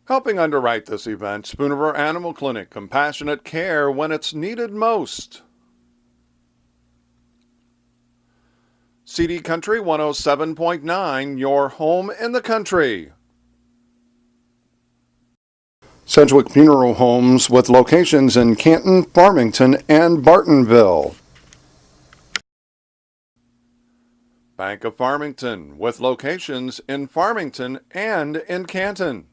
Helping underwrite this event, Spoonerville Animal Clinic, compassionate care when it's needed most. CD Country 107.9, your home in the country. Sedgwick Funeral Homes with locations in Canton, Farmington, and Bartonville. Bank of Farmington with locations in Farmington and in Canton.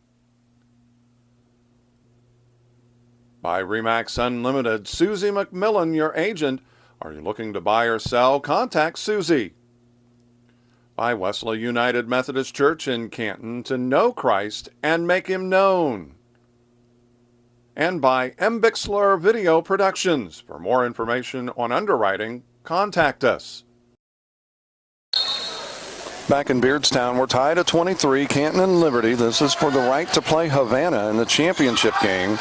By RE/MAX Unlimited, Susie McMillan, your agent. Are you looking to buy or sell? Contact Susie. By Wesley United Methodist Church in Canton, to know Christ and make him known. And by Bixler Video Productions. For more information on underwriting, contact us. Back in Beardstown, we're tied at 23. Canton and Liberty. This is for the right to play Havana in the championship game.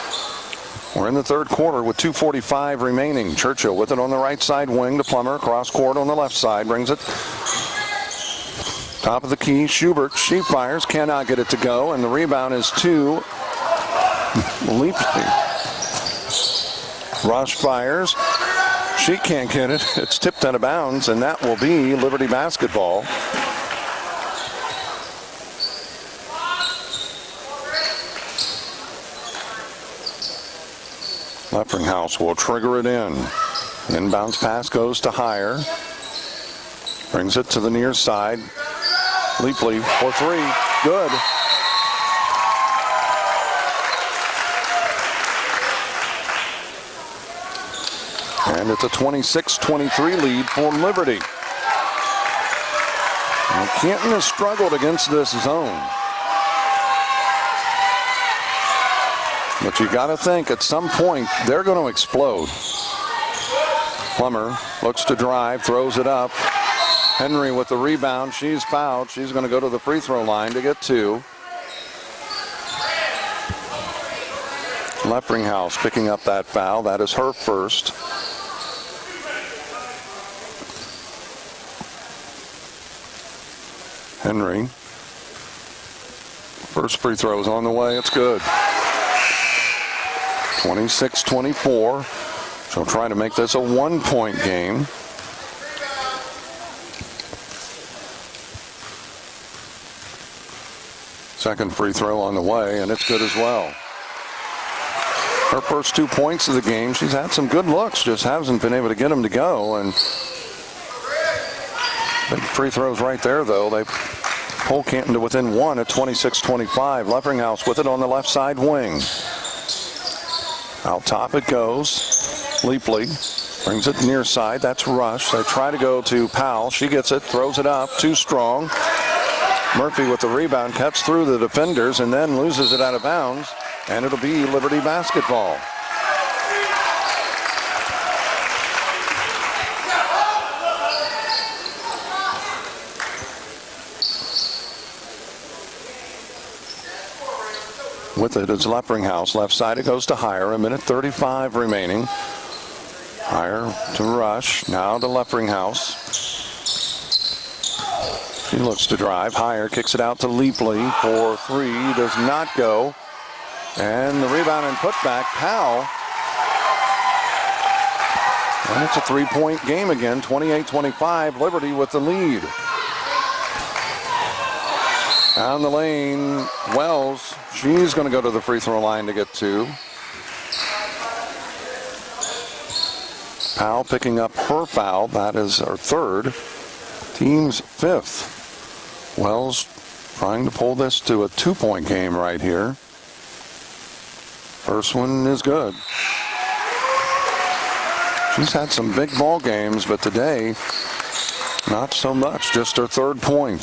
We're in the third quarter with 2:45 remaining. Churchill with it on the right side wing to Plummer. Cross court on the left side. Brings it top of the key. Shubert. She fires. Cannot get it to go. And the rebound is to Leapy. Rush fires. She can't get it. It's tipped out of bounds. And that will be Liberty basketball. Leffringhouse will trigger it in. Inbounds pass goes to Higher. Brings it to the near side. Leapley for three. Good. And it's a 26-23 lead for Liberty. Now, Canton has struggled against this zone. But you got to think at some point they're going to explode. Plummer looks to drive, throws it up. Henry with the rebound. She's fouled. She's going to go to the free throw line to get two. Leffringhouse picking up that foul. That is her first. Henry. First free throw is on the way. It's good. 26-24. She'll try to make this a one-point game. Second free throw on the way, and it's good as well. Her first 2 points of the game, she's had some good looks, just hasn't been able to get them to go. And big free throws right there, though. They pull Canton to within one at 26-25. Leffringhouse with it on the left side wing. Out top it goes. Leapley brings it near side. That's Rush. They try to go to Powell. She gets it, throws it up. Too strong. Murphy with the rebound cuts through the defenders and then loses it out of bounds. And it'll be Liberty basketball. With it is Leffringhouse. Left side it goes to Higher. 1:35 remaining. Higher to Rush. Now to Leffringhouse. She looks to drive. Higher kicks it out to Leapley for three. Does not go. And the rebound and putback. Powell. And it's a three-point game again. 28-25. Liberty with the lead. Down the lane, Wells. She's going to go to the free throw line to get two. Powell picking up her foul. That is her third. Team's fifth. Wells trying to pull this to a two-point game right here. First one is good. She's had some big ball games, but today, not so much. Just her third point.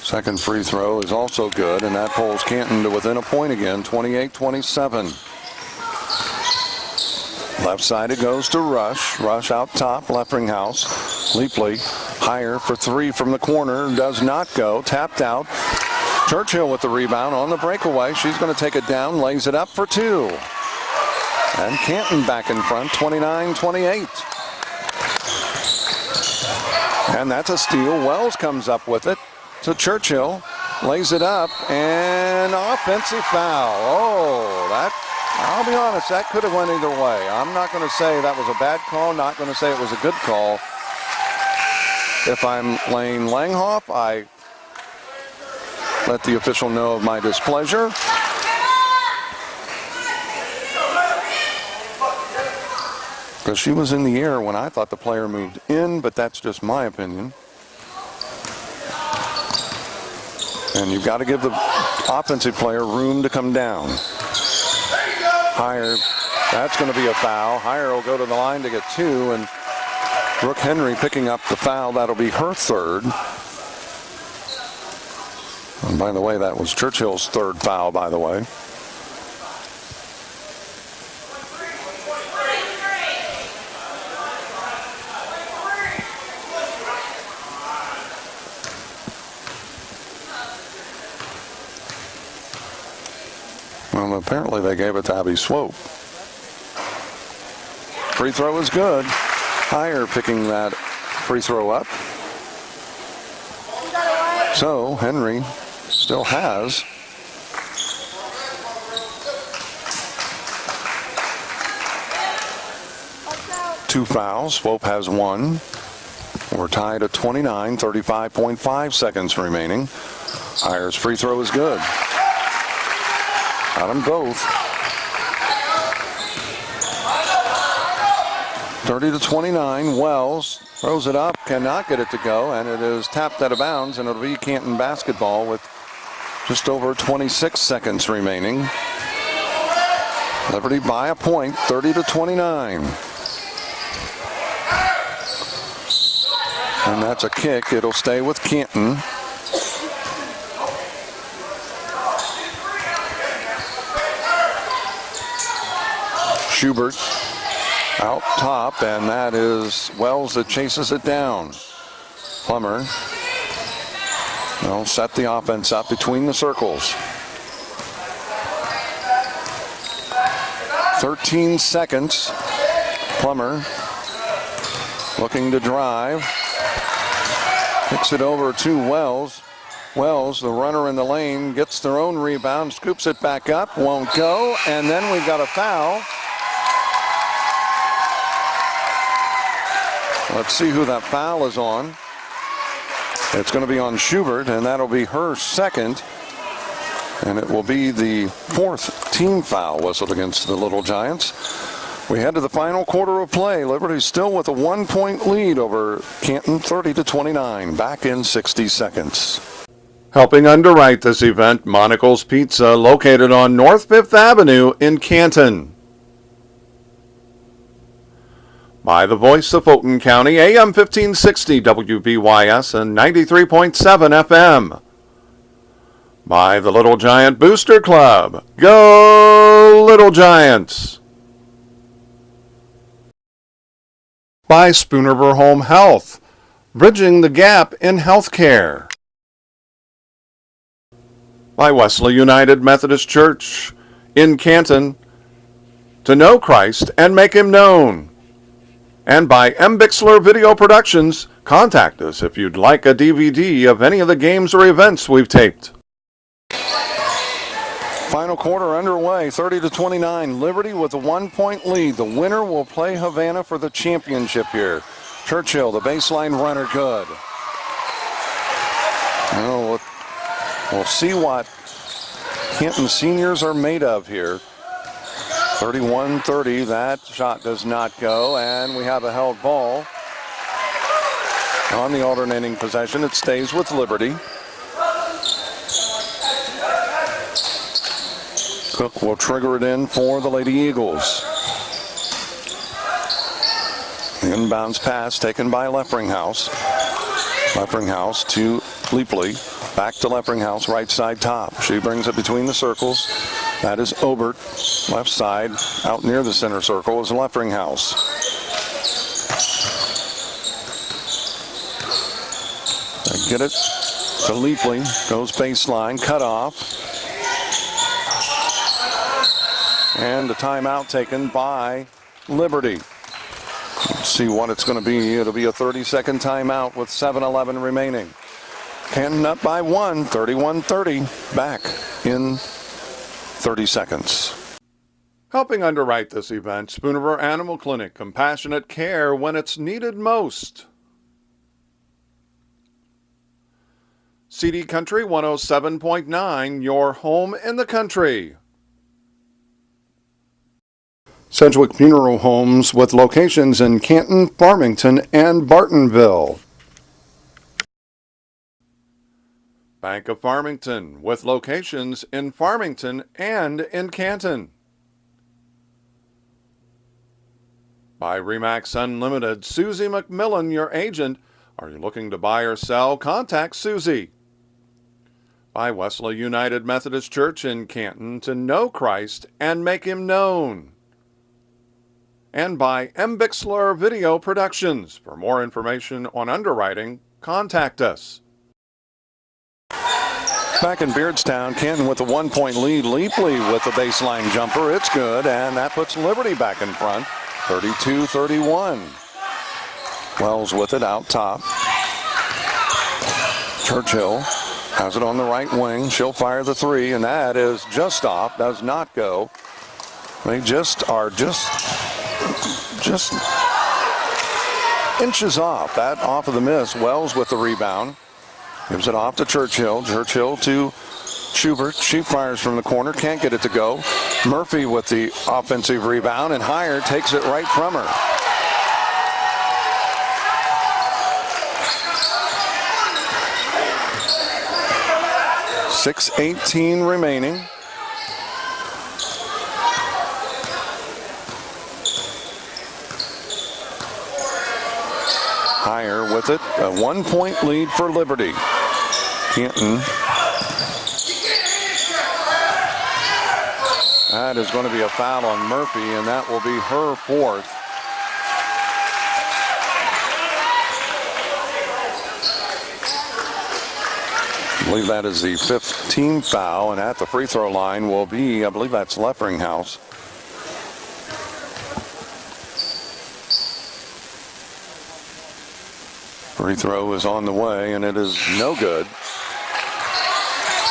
Second free throw is also good, and that pulls Canton to within a point again, 28-27. Left side it goes to Rush. Rush out top, Leffringhouse. Leapley higher for three from the corner. Does not go. Tapped out. Churchill with the rebound on the breakaway. She's going to take it down, lays it up for two. And Canton back in front, 29-28. And that's a steal. Wells comes up with it to Churchill. Lays it up, and offensive foul. Oh, that, I'll be honest, that could have went either way. I'm not going to say that was a bad call, not going to say it was a good call. If I'm Lane Langhoff, I let the official know of my displeasure. Because she was in the air when I thought the player moved in, but that's just my opinion. And you've got to give the offensive player room to come down. Higher, that's going to be a foul. Higher will go to the line to get two, and Brooke Henry picking up the foul. That'll be her third. And by the way, that was Churchill's third foul, by the way. Well, apparently they gave it to Abby Swope. Free throw is good. Higher picking that free throw up. So Henry still has two fouls. Swope has one. We're tied at 29, 35.5 seconds remaining. Higher's free throw is good. Got them both. 30-29. Wells throws it up, cannot get it to go, and it is tapped out of bounds, and it'll be Canton basketball with just over 26 seconds remaining. Liberty by a point, 30-29. And that's a kick. It'll stay with Canton. Shubert out top, and that is Wells that chases it down. Plummer will set the offense up between the circles. 13 seconds. Plummer looking to drive. Kicks it over to Wells. Wells, the runner in the lane, gets their own rebound, scoops it back up, won't go, and then we've got a foul. Let's see who that foul is on. It's going to be on Shubert, and that'll be her second. And it will be the fourth team foul whistled against the Little Giants. We head to the final quarter of play. Liberty still with a 1-point lead over Canton, 30-29. Back in 60 seconds. Helping underwrite this event, Monocle's Pizza, located on North 5th Avenue in Canton. By the voice of Fulton County, AM 1560 WBYS and 93.7 FM. By the Little Giant Booster Club. Go Little Giants! By Spoonerver Home Health, bridging the gap in healthcare. By Wesley United Methodist Church in Canton, to know Christ and make him known. And by M. Bixler Video Productions. Contact us if you'd like a DVD of any of the games or events we've taped. Final quarter underway, 30-29. Liberty with a 1-point lead. The winner will play Havana for the championship here. Churchill, the baseline runner, good. Well, we'll see what Canton seniors are made of here. 31-30, that shot does not go, and we have a held ball. On the alternating possession, it stays with Liberty. Cook will trigger it in for the Lady Eagles. The inbounds pass taken by Leffringhouse. Leffringhouse to Leapley. Back to Leffringhouse, right side top. She brings it between the circles. That is Obert. Left side, out near the center circle is Leffringhouse. They get it to Leapley. Goes baseline, cut off. And a timeout taken by Liberty. Let's see what it's going to be. It'll be a 30-second timeout with 7:11 remaining. Canton up by 1, 31-30. Back in 30 seconds. Helping underwrite this event, Spoonriver Animal Clinic, compassionate care when it's needed most. CD Country 107.9, your home in the country. Sedgwick Funeral Homes with locations in Canton, Farmington, and Bartonville. Bank of Farmington with locations in Farmington and in Canton. By Remax Unlimited, Susie McMillan, your agent. Are you looking to buy or sell? Contact Susie. By Wesley United Methodist Church in Canton, to know Christ and make him known. And by M. Bixler Video Productions. For more information on underwriting, contact us. Back in Beardstown, Canton with a 1-point lead. Leapley with the baseline jumper. It's good, and that puts Liberty back in front, 32-31. Wells with it out top. Churchill has it on the right wing. She'll fire the three, and that is just off. Does not go. They just inches off. That off of the miss. Wells with the rebound. Gives it off to Churchill. Churchill to Shubert. She fires from the corner. Can't get it to go. Murphy with the offensive rebound, and Heyer takes it right from her. .6:18 remaining. Heyer with it. A 1-point lead for Liberty. Canton. That is going to be a foul on Murphy, and that will be her fourth. I believe that is the 5th team foul, and at the free throw line will be, I believe that's Leffringhouse. Free throw is on the way, and it is no good.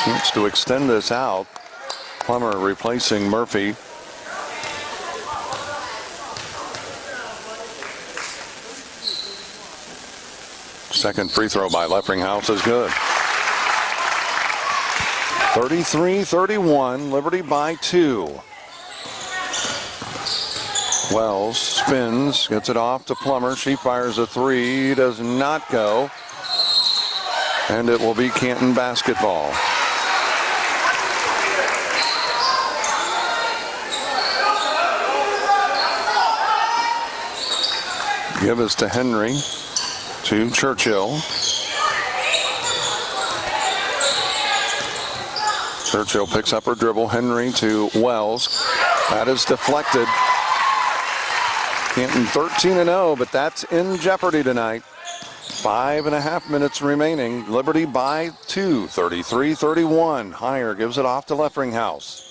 Chance to extend this out. Plummer replacing Murphy. Second free throw by Leffringhouse is good. 33-31, Liberty by 2. Wells spins, gets it off to Plummer. She fires a three, does not go. And it will be Canton basketball. Give us to Henry, to Churchill. Churchill picks up her dribble. Henry to Wells. That is deflected. Canton 13-0, but that's in jeopardy tonight. 5.5 minutes remaining. Liberty by 2, 33-31. Heyer gives it off to Leffringhouse.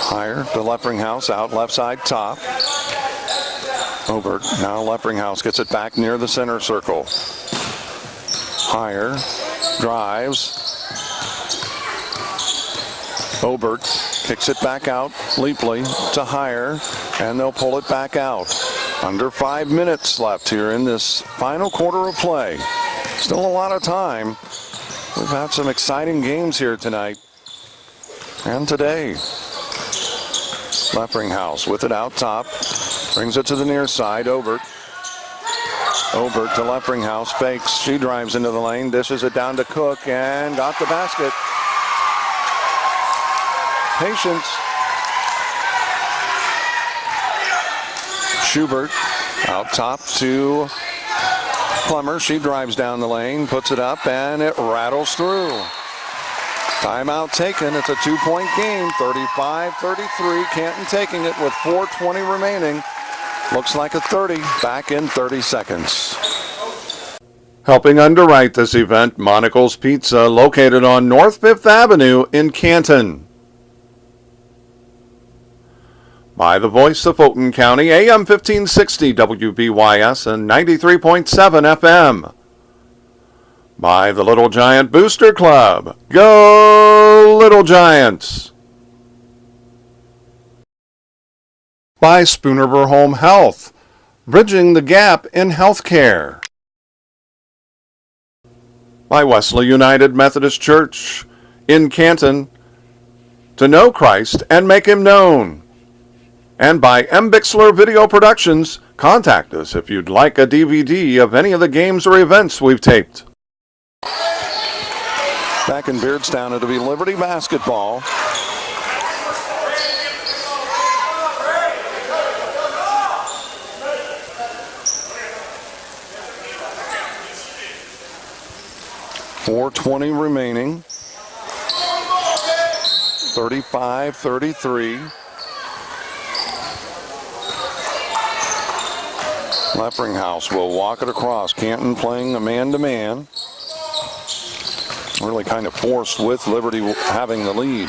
Heyer to Leffringhouse, out left side top. Obert, now Leffringhouse gets it back near the center circle. Heyer drives. Obert kicks it back out. Leapley to Heyer, and they'll pull it back out. Under 5 minutes left here in this final quarter of play. Still a lot of time. We've had some exciting games here tonight and today. Leffringhouse with it out top. Brings it to the near side. Obert Obert to Leffringhouse, fakes. She drives into the lane, dishes it down to Cook, and got the basket. Patience. Shubert out top to Plummer. She drives down the lane, puts it up, and it rattles through. Timeout taken. It's a 2-point game, 35-33. Canton taking it with 4:20 remaining. Looks like a 30, back in 30 seconds. Helping underwrite this event, Monocle's Pizza, located on North 5th Avenue in Canton. By the voice of Fulton County, AM 1560 WBYS and 93.7 FM. By the Little Giant Booster Club. Go Little Giants! By Spoonerver Home Health, bridging the gap in healthcare. By Wesley United Methodist Church in Canton, to know Christ and make him known. And by M. Bixler Video Productions, contact us if you'd like a DVD of any of the games or events we've taped. Back in Beardstown, it'll be Liberty basketball. .420 remaining. 35-33. Leffringhouse will walk it across. Canton playing a man-to-man. Really kind of forced with Liberty having the lead.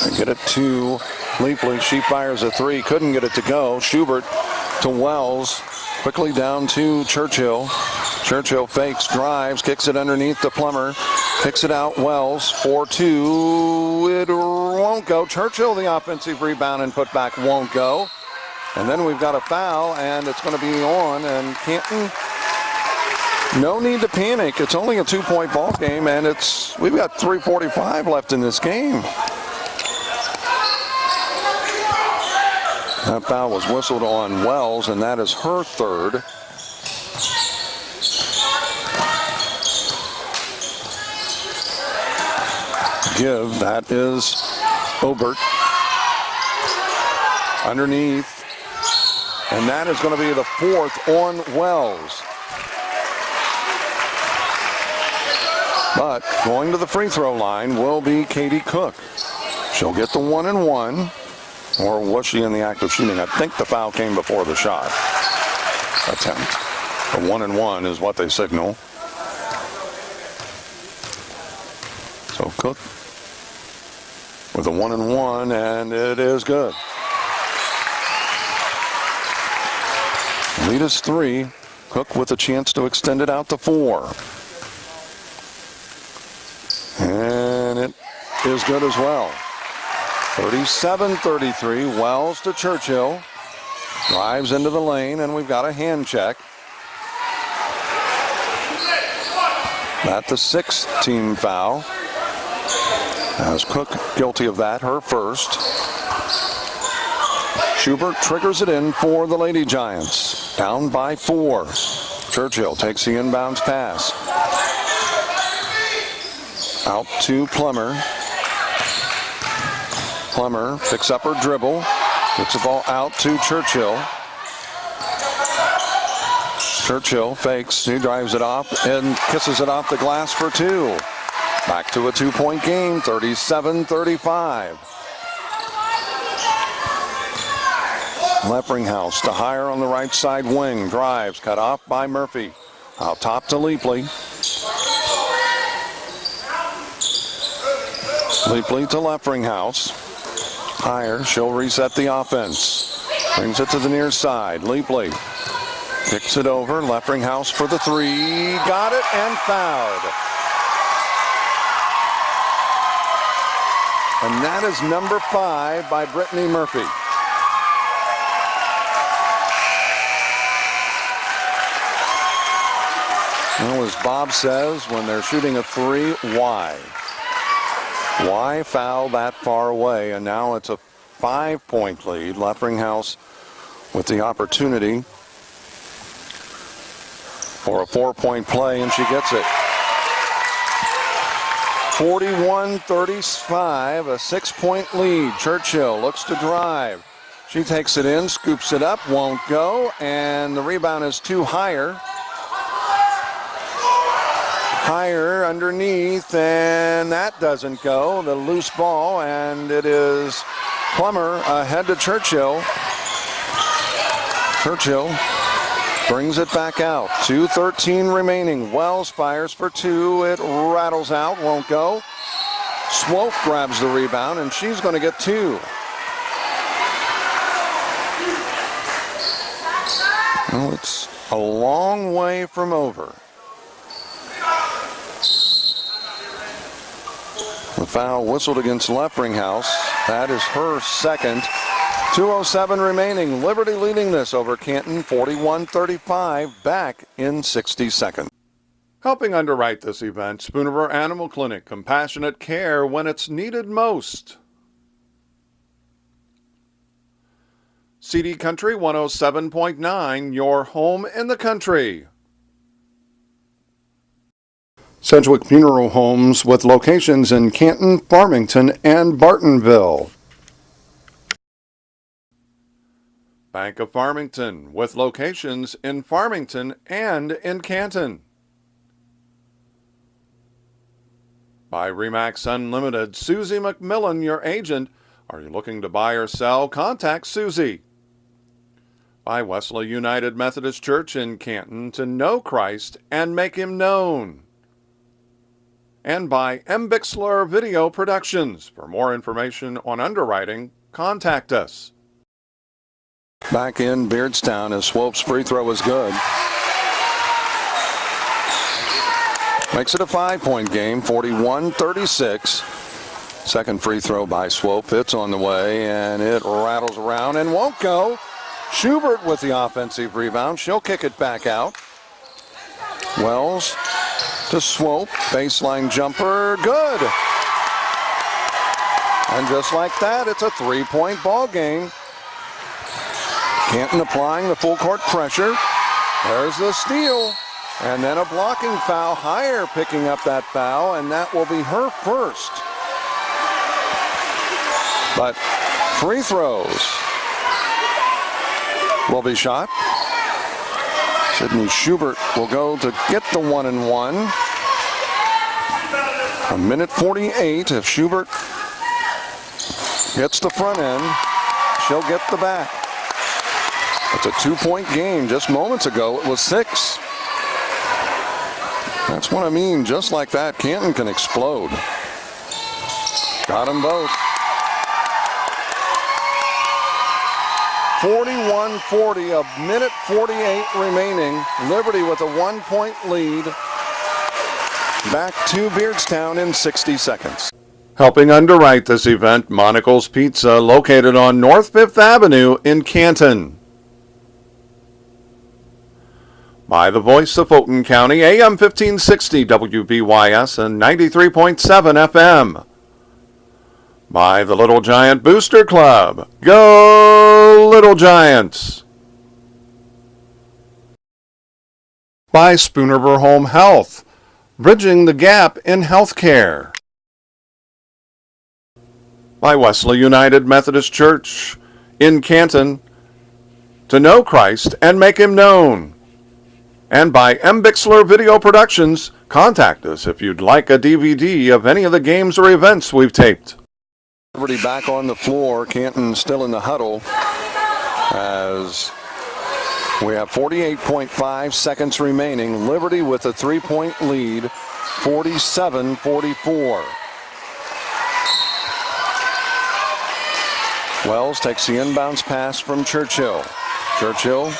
They get it to Leapley. She fires a three. Couldn't get it to go. Shubert to Wells. Quickly down to Churchill. Churchill fakes, drives, kicks it underneath the Plummer. Kicks it out. Wells 4-2. It won't go. Churchill, the offensive rebound and putback, won't go. And then we've got a foul, and it's going to be on. And Canton, no need to panic. It's only a 2-point ball game, and we've got 3:45 left in this game. That foul was whistled on Wells, and that is her third. Give, that is Obert. Underneath. And that is going to be the fourth on Wells. But going to the free throw line will be Katie Cook. She'll get the 1-and-1. Or was she in the act of shooting? I think the foul came before the shot attempt. The 1-and-1 is what they signal. So Cook with a 1-and-1, and it is good. Lead is 3. Cook with a chance to extend it out to 4. And it is good as well. 37-33. Wells to Churchill. Drives into the lane, and we've got a hand check. That's the 6th team foul. As Cook guilty of that, her first. Shubert triggers it in for the Lady Giants. Down by 4. Churchill takes the inbounds pass. Out to Plummer. Plummer picks up her dribble. Gets the ball out to Churchill. Churchill fakes. He drives it off and kisses it off the glass for 2. Back to a 2-point game, 37-35. Leffringhouse to Hire on the right side wing. Drives, cut off by Murphy. Out top to Leapley. Leapley to Leffringhouse. Hire, she'll reset the offense. Brings it to the near side. Leapley kicks it over. Leffringhouse for the 3. Got it and fouled. And that is number 5 by Brittany Murphy. Well, as Bob says, when they're shooting a 3, why? Why foul that far away? And now it's a 5-point lead. Leffringhouse with the opportunity for a 4-point play, and she gets it. 41-35, a 6-point lead. Churchill looks to drive. She takes it in, scoops it up, won't go, and the rebound is too higher. Higher underneath, and that doesn't go. The loose ball, and it is Plummer ahead to Churchill. Churchill brings it back out. 2:13 remaining. Wells fires for two. It rattles out, won't go. Swope grabs the rebound, and she's going to get two. Well, it's a long way from over. The foul whistled against Leffringhouse. That is her second. 2:07 remaining. Liberty leading this over Canton, 41-35, back in 60 seconds. Helping underwrite this event, Spoonerville Animal Clinic, compassionate care when it's needed most. CD Country 107.9, your home in the country. Sedgwick Funeral Homes with locations in Canton, Farmington, and Bartonville. Bank of Farmington with locations in Farmington and in Canton. By RE/MAX Unlimited, Susie McMillan, your agent. Are you looking to buy or sell? Contact Susie. By Wesley United Methodist Church in Canton, to know Christ and make him known. And by Bixler Video Productions. For more information on underwriting, contact us. Back in Beardstown as Swope's free throw is good. Makes it a 5-point game, 41-36. Second free throw by Swope. It's on the way, and it rattles around and won't go. Shubert with the offensive rebound. She'll kick it back out. Wells to Swope. Baseline jumper. Good. And just like that, it's a 3-point ball game. Canton applying the full court pressure. There's the steal. And then a blocking foul. Higher picking up that foul, and that will be her first. But free throws will be shot. Sydnie Shubert will go to get the 1-and-1. A minute 48. If Shubert gets the front end, she'll get the back. It's a 2-point game. Just moments ago, it was 6. That's what I mean. Just like that, Canton can explode. Got them both. 41-40, a minute 48 remaining. Liberty with a 1-point lead. Back to Beardstown in 60 seconds. Helping underwrite this event, Monocle's Pizza, located on North 5th Avenue in Canton. By the voice of Fulton County, AM 1560 WBYS and 93.7 FM. By the Little Giant Booster Club. Go Little Giants! By Spoonerville Home Health, bridging the gap in healthcare. By Wesley United Methodist Church in Canton, to know Christ and make him known. And by Bixler Video Productions. Contact us if you'd like a DVD of any of the games or events we've taped. Liberty back on the floor. Canton still in the huddle as we have 48.5 seconds remaining. Liberty with a 3-point lead, 47-44. Wells takes the inbounds pass from Churchill. Churchill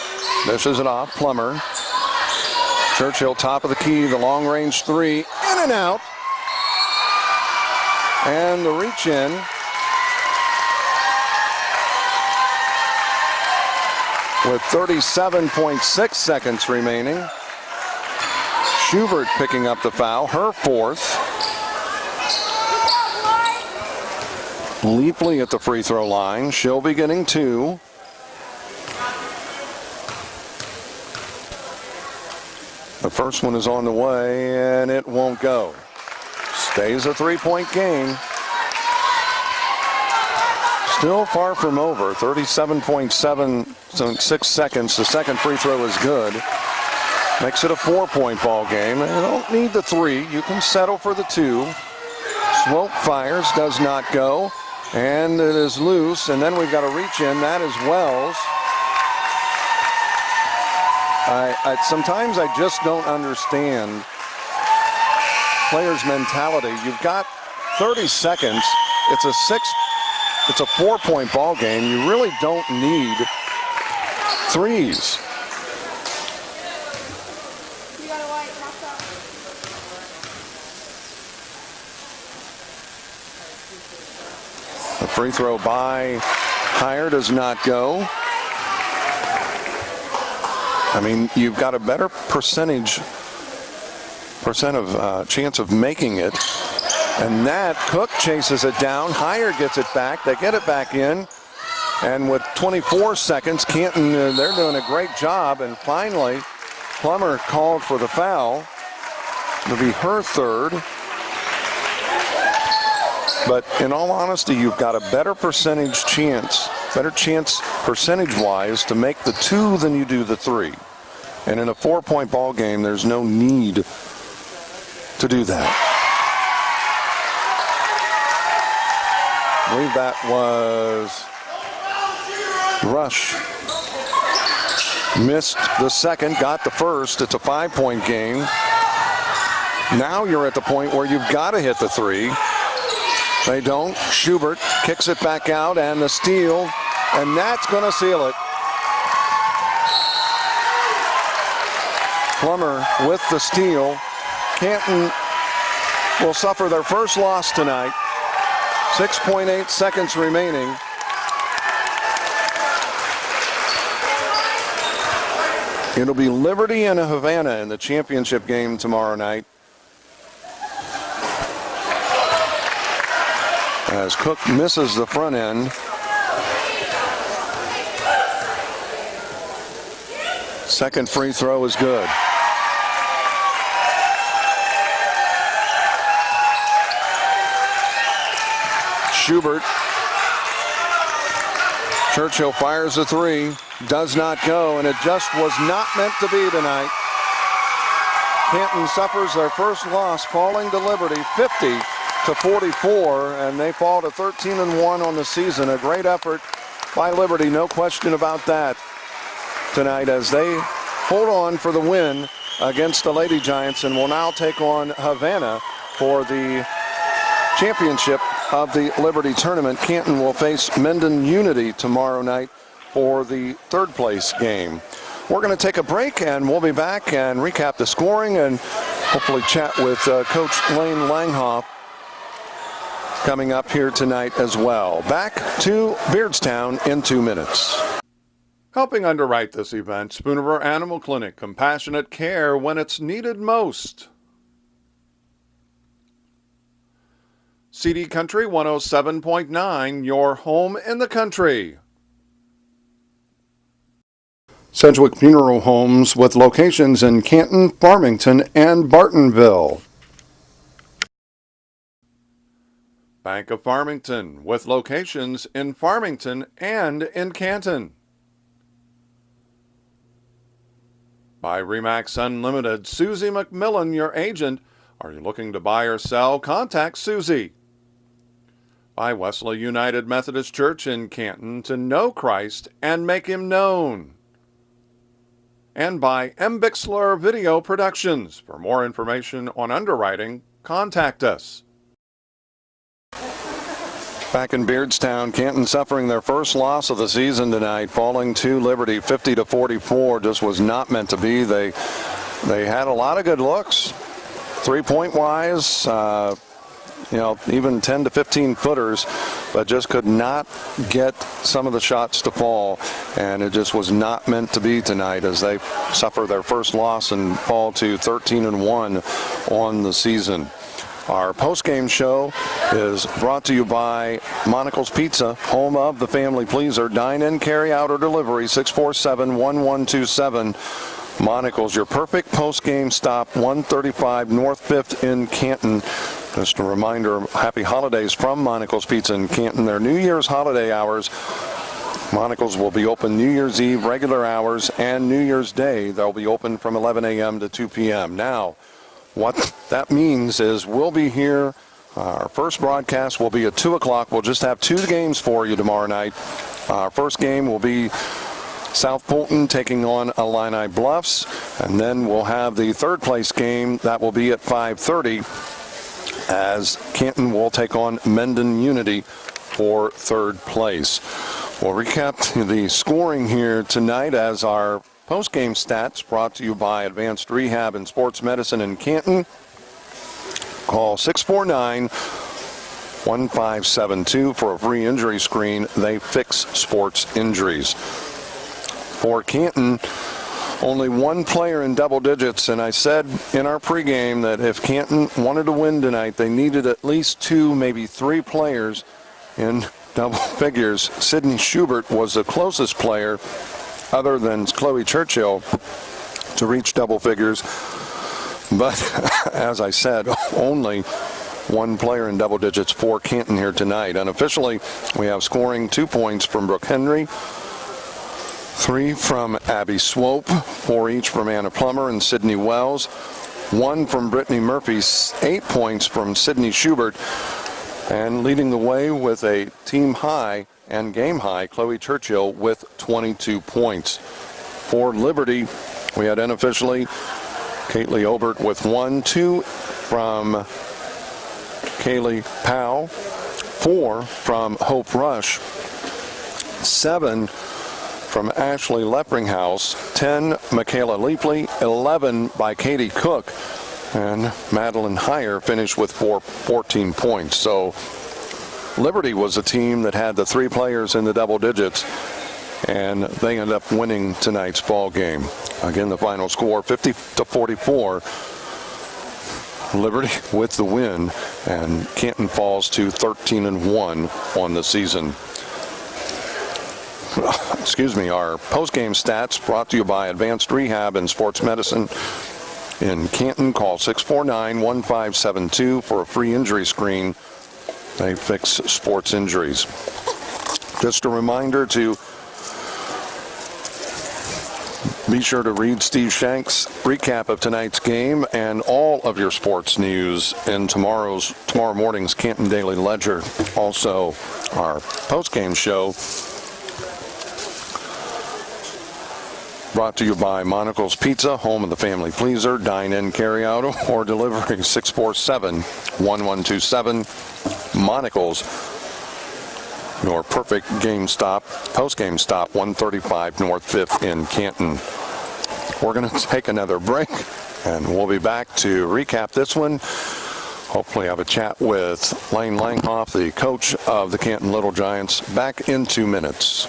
dishes it off. Plummer. Churchill top of the key, the long range 3, in and out. And the reach in. With 37.6 seconds remaining. Shubert picking up the foul, her fourth. Leapley at the free throw line. She'll be getting 2. The first one is on the way, and it won't go. Stays a 3-point game. Still far from over. 37.76 seconds. The second free throw is good. Makes it a 4-point ball game. You don't need the 3. You can settle for the 2. Swope fires, does not go. And it is loose. And then we've got a reach in. That is Wells. Sometimes I just don't understand players' mentality. You've got 30 seconds. It's a 4-point ball game. You really don't need threes. The free throw by Hire does not go. I mean, you've got a better chance of making it. And that, Cook chases it down. Hire gets it back. They get it back in. And with 24 seconds, Canton, they're doing a great job. And finally, Plummer called for the foul. It'll be her third. But in all honesty, you've got a better chance percentage-wise to make the 2 than you do the 3. And in a 4-point ball game, there's no need to do that. I believe that was Rush. Missed the second, got the first. It's a 5-point game. Now you're at the point where you've got to hit the 3. They don't. Shubert kicks it back out, and the steal, and that's going to seal it. Plummer with the steal. Canton will suffer their first loss tonight. 6.8 seconds remaining. It'll be Liberty and Havana in the championship game tomorrow night. As Cook misses the front end. Second free throw is good. Shubert. Churchill fires a 3. Does not go, and it just was not meant to be tonight. Canton suffers their first loss, falling to Liberty 50-44, and they fall to 13-1 on the season. A great effort by Liberty, no question about that tonight, as they hold on for the win against the Lady Giants and will now take on Havana for the championship of the Liberty tournament. Canton will face Mendon Unity tomorrow night for the third place game. We're going to take a break, and we'll be back and recap the scoring and hopefully chat with Coach Lane Langhoff coming up here tonight as well. Back to Beardstown in 2 minutes. Helping underwrite this event, Spooniver Animal Clinic, compassionate care when it's needed most. CD Country 107.9, your home in the country. Sedgwick Funeral Homes with locations in Canton, Farmington, and Bartonville. Bank of Farmington with locations in Farmington and in Canton. By Remax Unlimited, Susie McMillan, your agent. Are you looking to buy or sell? Contact Susie. By Wesley United Methodist Church in Canton, to know Christ and make him known. And by M. Bixler Video Productions. For more information on underwriting, contact us. Back in Beardstown, Canton suffering their first loss of the season tonight, falling to Liberty 50-44. Just was not meant to be. They had a lot of good looks, 3-point wise, even 10 to 15 footers, but just could not get some of the shots to fall. And it just was not meant to be tonight as they suffer their first loss and fall to 13-1 on the season. Our post-game show is brought to you by Monocle's Pizza, home of the family pleaser. Dine in, carry out, or delivery, 647-1127. Monocle's your perfect post-game stop, 135 North 5th in Canton. Just a reminder, happy holidays from Monocle's Pizza in Canton. Their New Year's holiday hours. Monocle's will be open New Year's Eve, regular hours, and New Year's Day. They'll be open from 11 a.m. to 2 p.m. Now, what that means is we'll be here. Our first broadcast will be at 2 o'clock. We'll just have 2 games for you tomorrow night. Our first game will be South Fulton taking on Illini Bluffs, and then we'll have the third place game. That will be at 5:30 as Canton will take on Mendon Unity for third place. We'll recap the scoring here tonight as our post-game stats brought to you by Advanced Rehab and Sports Medicine in Canton. Call 649-1572 for a free injury screen. They fix sports injuries. For Canton, only one player in double digits, and I said in our pregame that if Canton wanted to win tonight, they needed at least 2, maybe 3 players in double figures. Sydnie Shubert was the closest player, other than Chloe Churchill, to reach double figures. But as I said, only one player in double digits for Canton here tonight. Unofficially, we have scoring 2 points from Brooke Henry, 3 from Abby Swope, 4 each from Anna Plummer and Sydney Wells, 1 from Brittany Murphy, 8 points from Sydnie Shubert, and leading the way with a team high and game high, Chloe Churchill with 22 points. For Liberty, we had unofficially Caitlin Obert with 1, 2 from Kaylee Powell, 4 from Hope Rush, 7 from Ashley Leppringhouse, 10 Michaela Leapley, 11 by Katie Cook, and Madeline Heyer finished with 14 points. So Liberty was a team that had the 3 players in the double digits, and they ended up winning tonight's ball game. Again, the final score 50-44. Liberty with the win, and Canton falls to 13-1 on the season. Excuse me, our post-game stats brought to you by Advanced Rehab and Sports Medicine in Canton. Call 649-1572 for a free injury screen. They fix sports injuries. Just a reminder to be sure to read Steve Shank's recap of tonight's game and all of your sports news in tomorrow morning's Canton Daily Ledger. Also, our post-game show brought to you by Monocle's Pizza, home of the family pleaser. Dine in, carry out, or delivery 647-1127. Monocle's, your perfect game stop, post-game stop, 135 North 5th in Canton. We're going to take another break, and we'll be back to recap this one. Hopefully have a chat with Lane Langhoff, the coach of the Canton Little Giants, back in 2 minutes.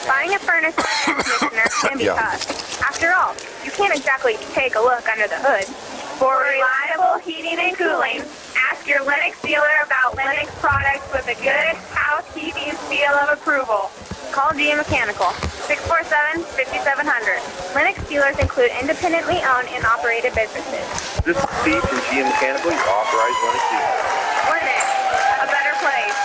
Buying a furnace air conditioner can be tough. After all, you can't exactly take a look under the hood. For reliable heating and cooling, ask your Lennox dealer about Lennox products with a good housekeeping seal of approval. Call G Mechanical, 647-5700. Lennox dealers include independently owned and operated businesses. This is Steve from G Mechanical, your authorized Lennox dealer. Lennox, a better place.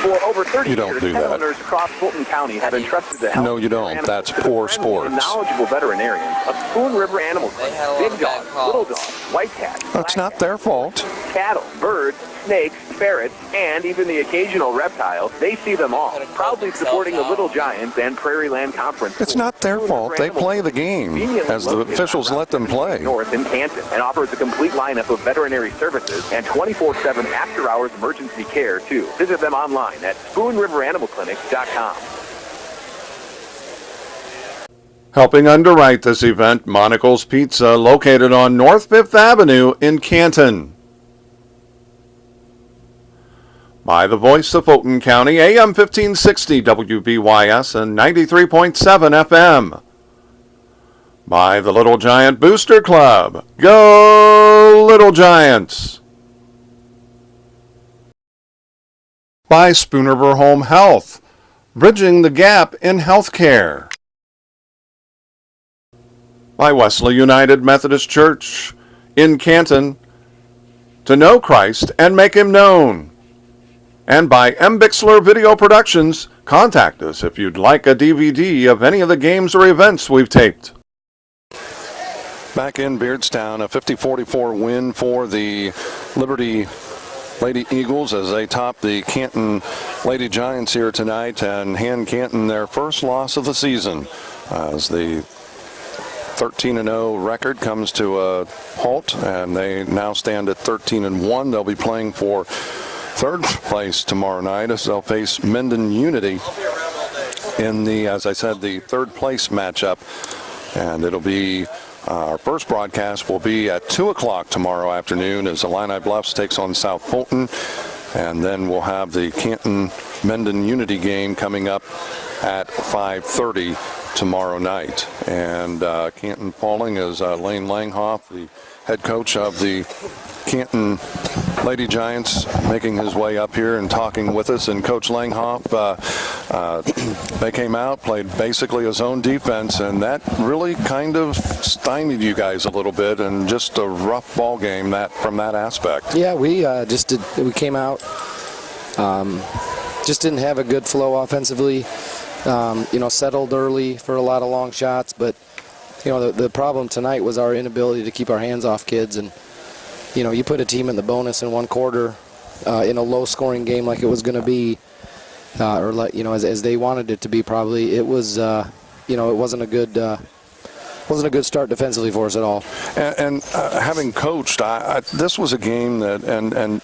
For over 30 You don't years, do pet that. owners across Fulton County have entrusted the health No, you don't. of That's animals to poor the friendly and sports. knowledgeable veterinarians of Spoon River Animal Clinic. Big dogs, little dogs, white cats, That's black not cats, their fault. cattle, birds, snakes, ferrets, and even the occasional reptile. They see them all. Proudly supporting the Little Giants and Prairie Land Conference. It's not their Spoon fault. River They Animal play the Clinic, game conveniently as the located officials on let them play. North in Canton, and offers a complete lineup of veterinary services and 24/7 after-hours emergency care too. Visit them online at SpoonRiverAnimalClinic.com. Helping underwrite this event, Monocle's Pizza, located on North 5th Avenue in Canton. By the voice of Fulton County, AM 1560 WBYS and 93.7 FM. By the Little Giant Booster Club. Go Little Giants! By Spoon River Home Health. Bridging the Gap in Healthcare. By Wesley United Methodist Church in Canton, to know Christ and make him known. And by Bixler Video Productions, contact us if you'd like a DVD of any of the games or events we've taped. Back in Beardstown, a 50-44 win for the Liberty Lady Eagles as they top the Canton Lady Giants here tonight and hand Canton their first loss of the season as the 13-0 record comes to a halt, and they now stand at 13-1. They'll be playing for third place tomorrow night as they'll face Menden Unity in the, as I said, the third place matchup. And it'll be our first broadcast will be at 2 o'clock tomorrow afternoon as Illini Bluffs takes on South Fulton. And then we'll have the Canton Menden Unity game coming up at 5:30 tomorrow night. And Canton falling is Lane Langhoff, the head coach of the Canton Lady Giants, making his way up here and talking with us. And Coach Langhoff, they came out, played basically a zone defense, and that really kind of stymied you guys a little bit, and just a rough ball game from that aspect. Yeah, we came out, just didn't have a good flow offensively. Settled early for a lot of long shots, but the problem tonight was our inability to keep our hands off kids. And you put a team in the bonus in one quarter in a low-scoring game like it was going to be, as they wanted it to be. Probably it was, it wasn't a good start defensively for us at all. And having coached, this was a game that and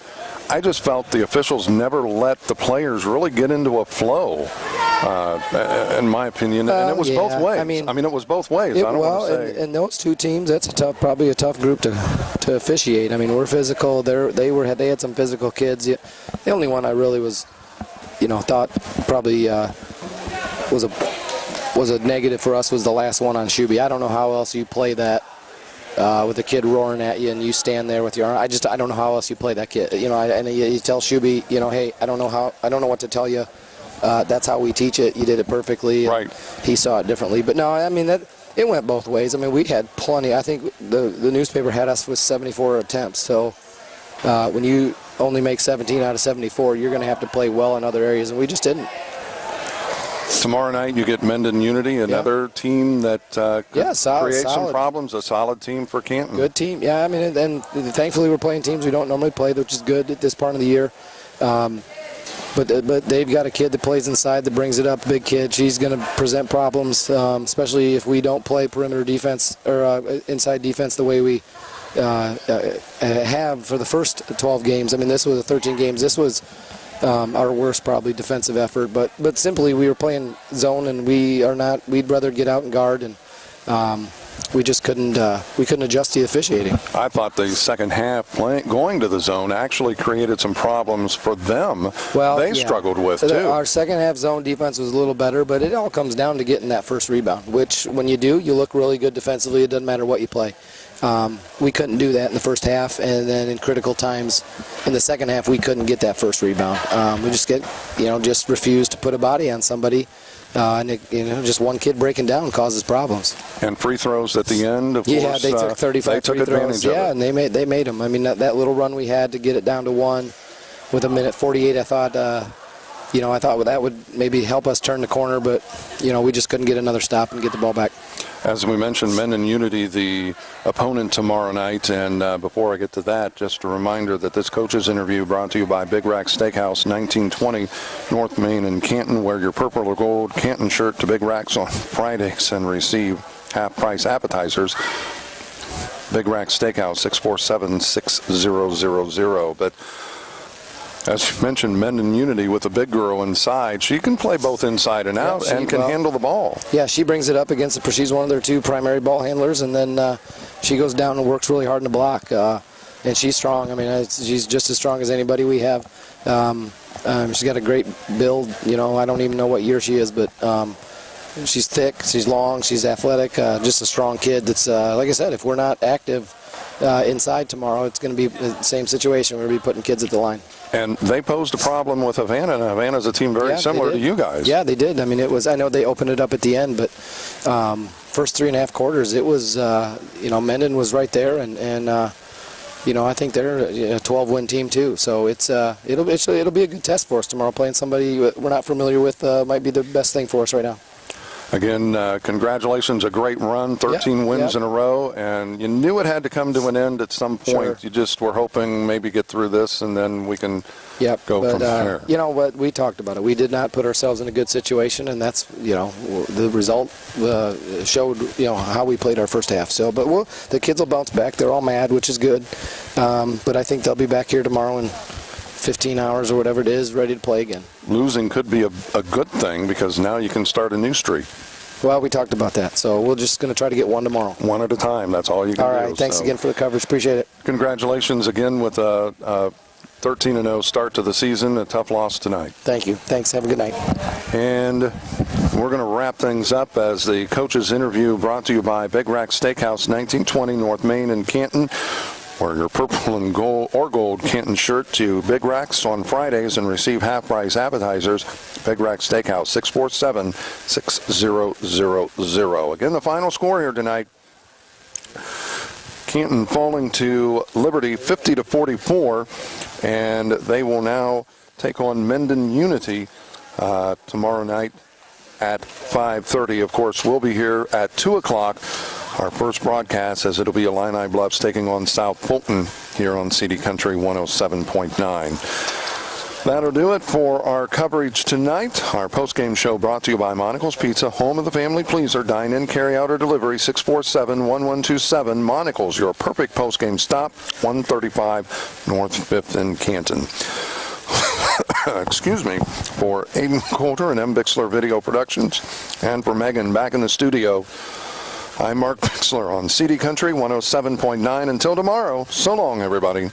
I just felt the officials never let the players really get into a flow, in my opinion. And it was both ways. I mean, it was both ways. I don't want to say. And those two teams, that's probably a tough group to officiate. I mean, we're physical. They had some physical kids. The only one I really was, thought probably was a negative for us was the last one on Shubert. I don't know how else you play that. With a kid roaring at you and you stand there with your arm. I don't know how else you play that kid. And you tell Shubert, hey, I don't know what to tell you. That's how we teach it. You did it perfectly. Right. He saw it differently. But no, it went both ways. I mean, we had plenty. I think the newspaper had us with 74 attempts. So when you only make 17 out of 74, you're going to have to play well in other areas, and we just didn't. Tomorrow night you get Menden Unity, another team that could create some problems, a solid team for Canton. Good team, yeah. I mean, and thankfully we're playing teams we don't normally play, which is good at this part of the year. But they've got a kid that plays inside that brings it up, big kid. She's going to present problems, especially if we don't play perimeter defense or inside defense the way we have for the first 12 games. I mean, this was 13 games. This was our worst probably defensive effort, but simply we were playing zone, and we'd rather get out and guard, and we just couldn't adjust to the officiating. I thought the second half going to the zone actually created some problems for them. Well, they struggled with too. Our second half zone defense was a little better, but it all comes down to getting that first rebound, which when you do, you look really good defensively. It doesn't matter what you play. We couldn't do that in the first half, and then in critical times in the second half we couldn't get that first rebound. We just refused to put a body on somebody, and just one kid breaking down causes problems. And free throws at the end, of course. Yeah, they took 35 free throws. Yeah, and they made them. I mean, that little run we had to get it down to one with 1:48, I thought that would maybe help us turn the corner, but we just couldn't get another stop and get the ball back. As we mentioned, Menden Unity, the opponent tomorrow night. And before I get to that, just a reminder that this coach's interview brought to you by Big Rack Steakhouse, 1920 North Main in Canton. Wear your purple or gold Canton shirt to Big Racks on Fridays and receive half-price appetizers. Big Rack Steakhouse, 647-6000. But as you mentioned, Menden Unity with a big girl inside. She can play both inside and out and can handle the ball. Yeah, she brings it up against she's one of their two primary ball handlers, and then she goes down and works really hard in the block. And she's strong. I mean, she's just as strong as anybody we have. She's got a great build. I don't even know what year she is, but she's thick, she's long, she's athletic, just a strong kid that's, like I said, if we're not active, inside tomorrow, it's going to be the same situation. We're going to be putting kids at the line. And they posed a problem with Havana, and Havana's a team very similar to you guys. Yeah, they did. I mean, I know they opened it up at the end, but first 3.5 quarters, it was, Mendon was right there, and I think they're a 12-win team too. So it'll be a good test for us tomorrow. Playing somebody we're not familiar with might be the best thing for us right now. Again, congratulations, a great run, 13 wins in a row, and you knew it had to come to an end at some point. Sure. You just were hoping maybe get through this, and then we can go from there. You know what, we talked about it. We did not put ourselves in a good situation, and that's, the result showed, how we played our first half. So, but the kids will bounce back. They're all mad, which is good. But I think they'll be back here tomorrow in 15 hours or whatever it is, ready to play again. Losing could be a good thing because now you can start a new streak. Well, we talked about that, so we're just going to try to get one tomorrow. One at a time, that's all you can do. All right, thanks again for the coverage. Appreciate it. Congratulations again with a 13-0 start to the season, a tough loss tonight. Thank you. Thanks. Have a good night. And we're going to wrap things up as the coaches interview brought to you by Big Rack Steakhouse, 1920 North Main in Canton. Wear your purple and gold Canton shirt to Big Racks on Fridays and receive half-price appetizers. Big Rack Steakhouse, 647-6000. Again, the final score here tonight. Canton falling to Liberty 50-44, and they will now take on Mendon Unity tomorrow night at 5:30. Of course, we'll be here at 2 o'clock. Our first broadcast, as it'll be Illini Bluffs taking on South Fulton here on CD Country 107.9. That'll do it for our coverage tonight. Our postgame show brought to you by Monocle's Pizza, home of the family pleaser. Dine in, carry out, or delivery, 647-1127. Monocle's, your perfect postgame stop, 135 North 5th in Canton. Excuse me. For Aiden Coulter and M. Bixler Video Productions, and for Megan back in the studio, I'm Mark Bixler on CD Country 107.9. Until tomorrow, so long, everybody.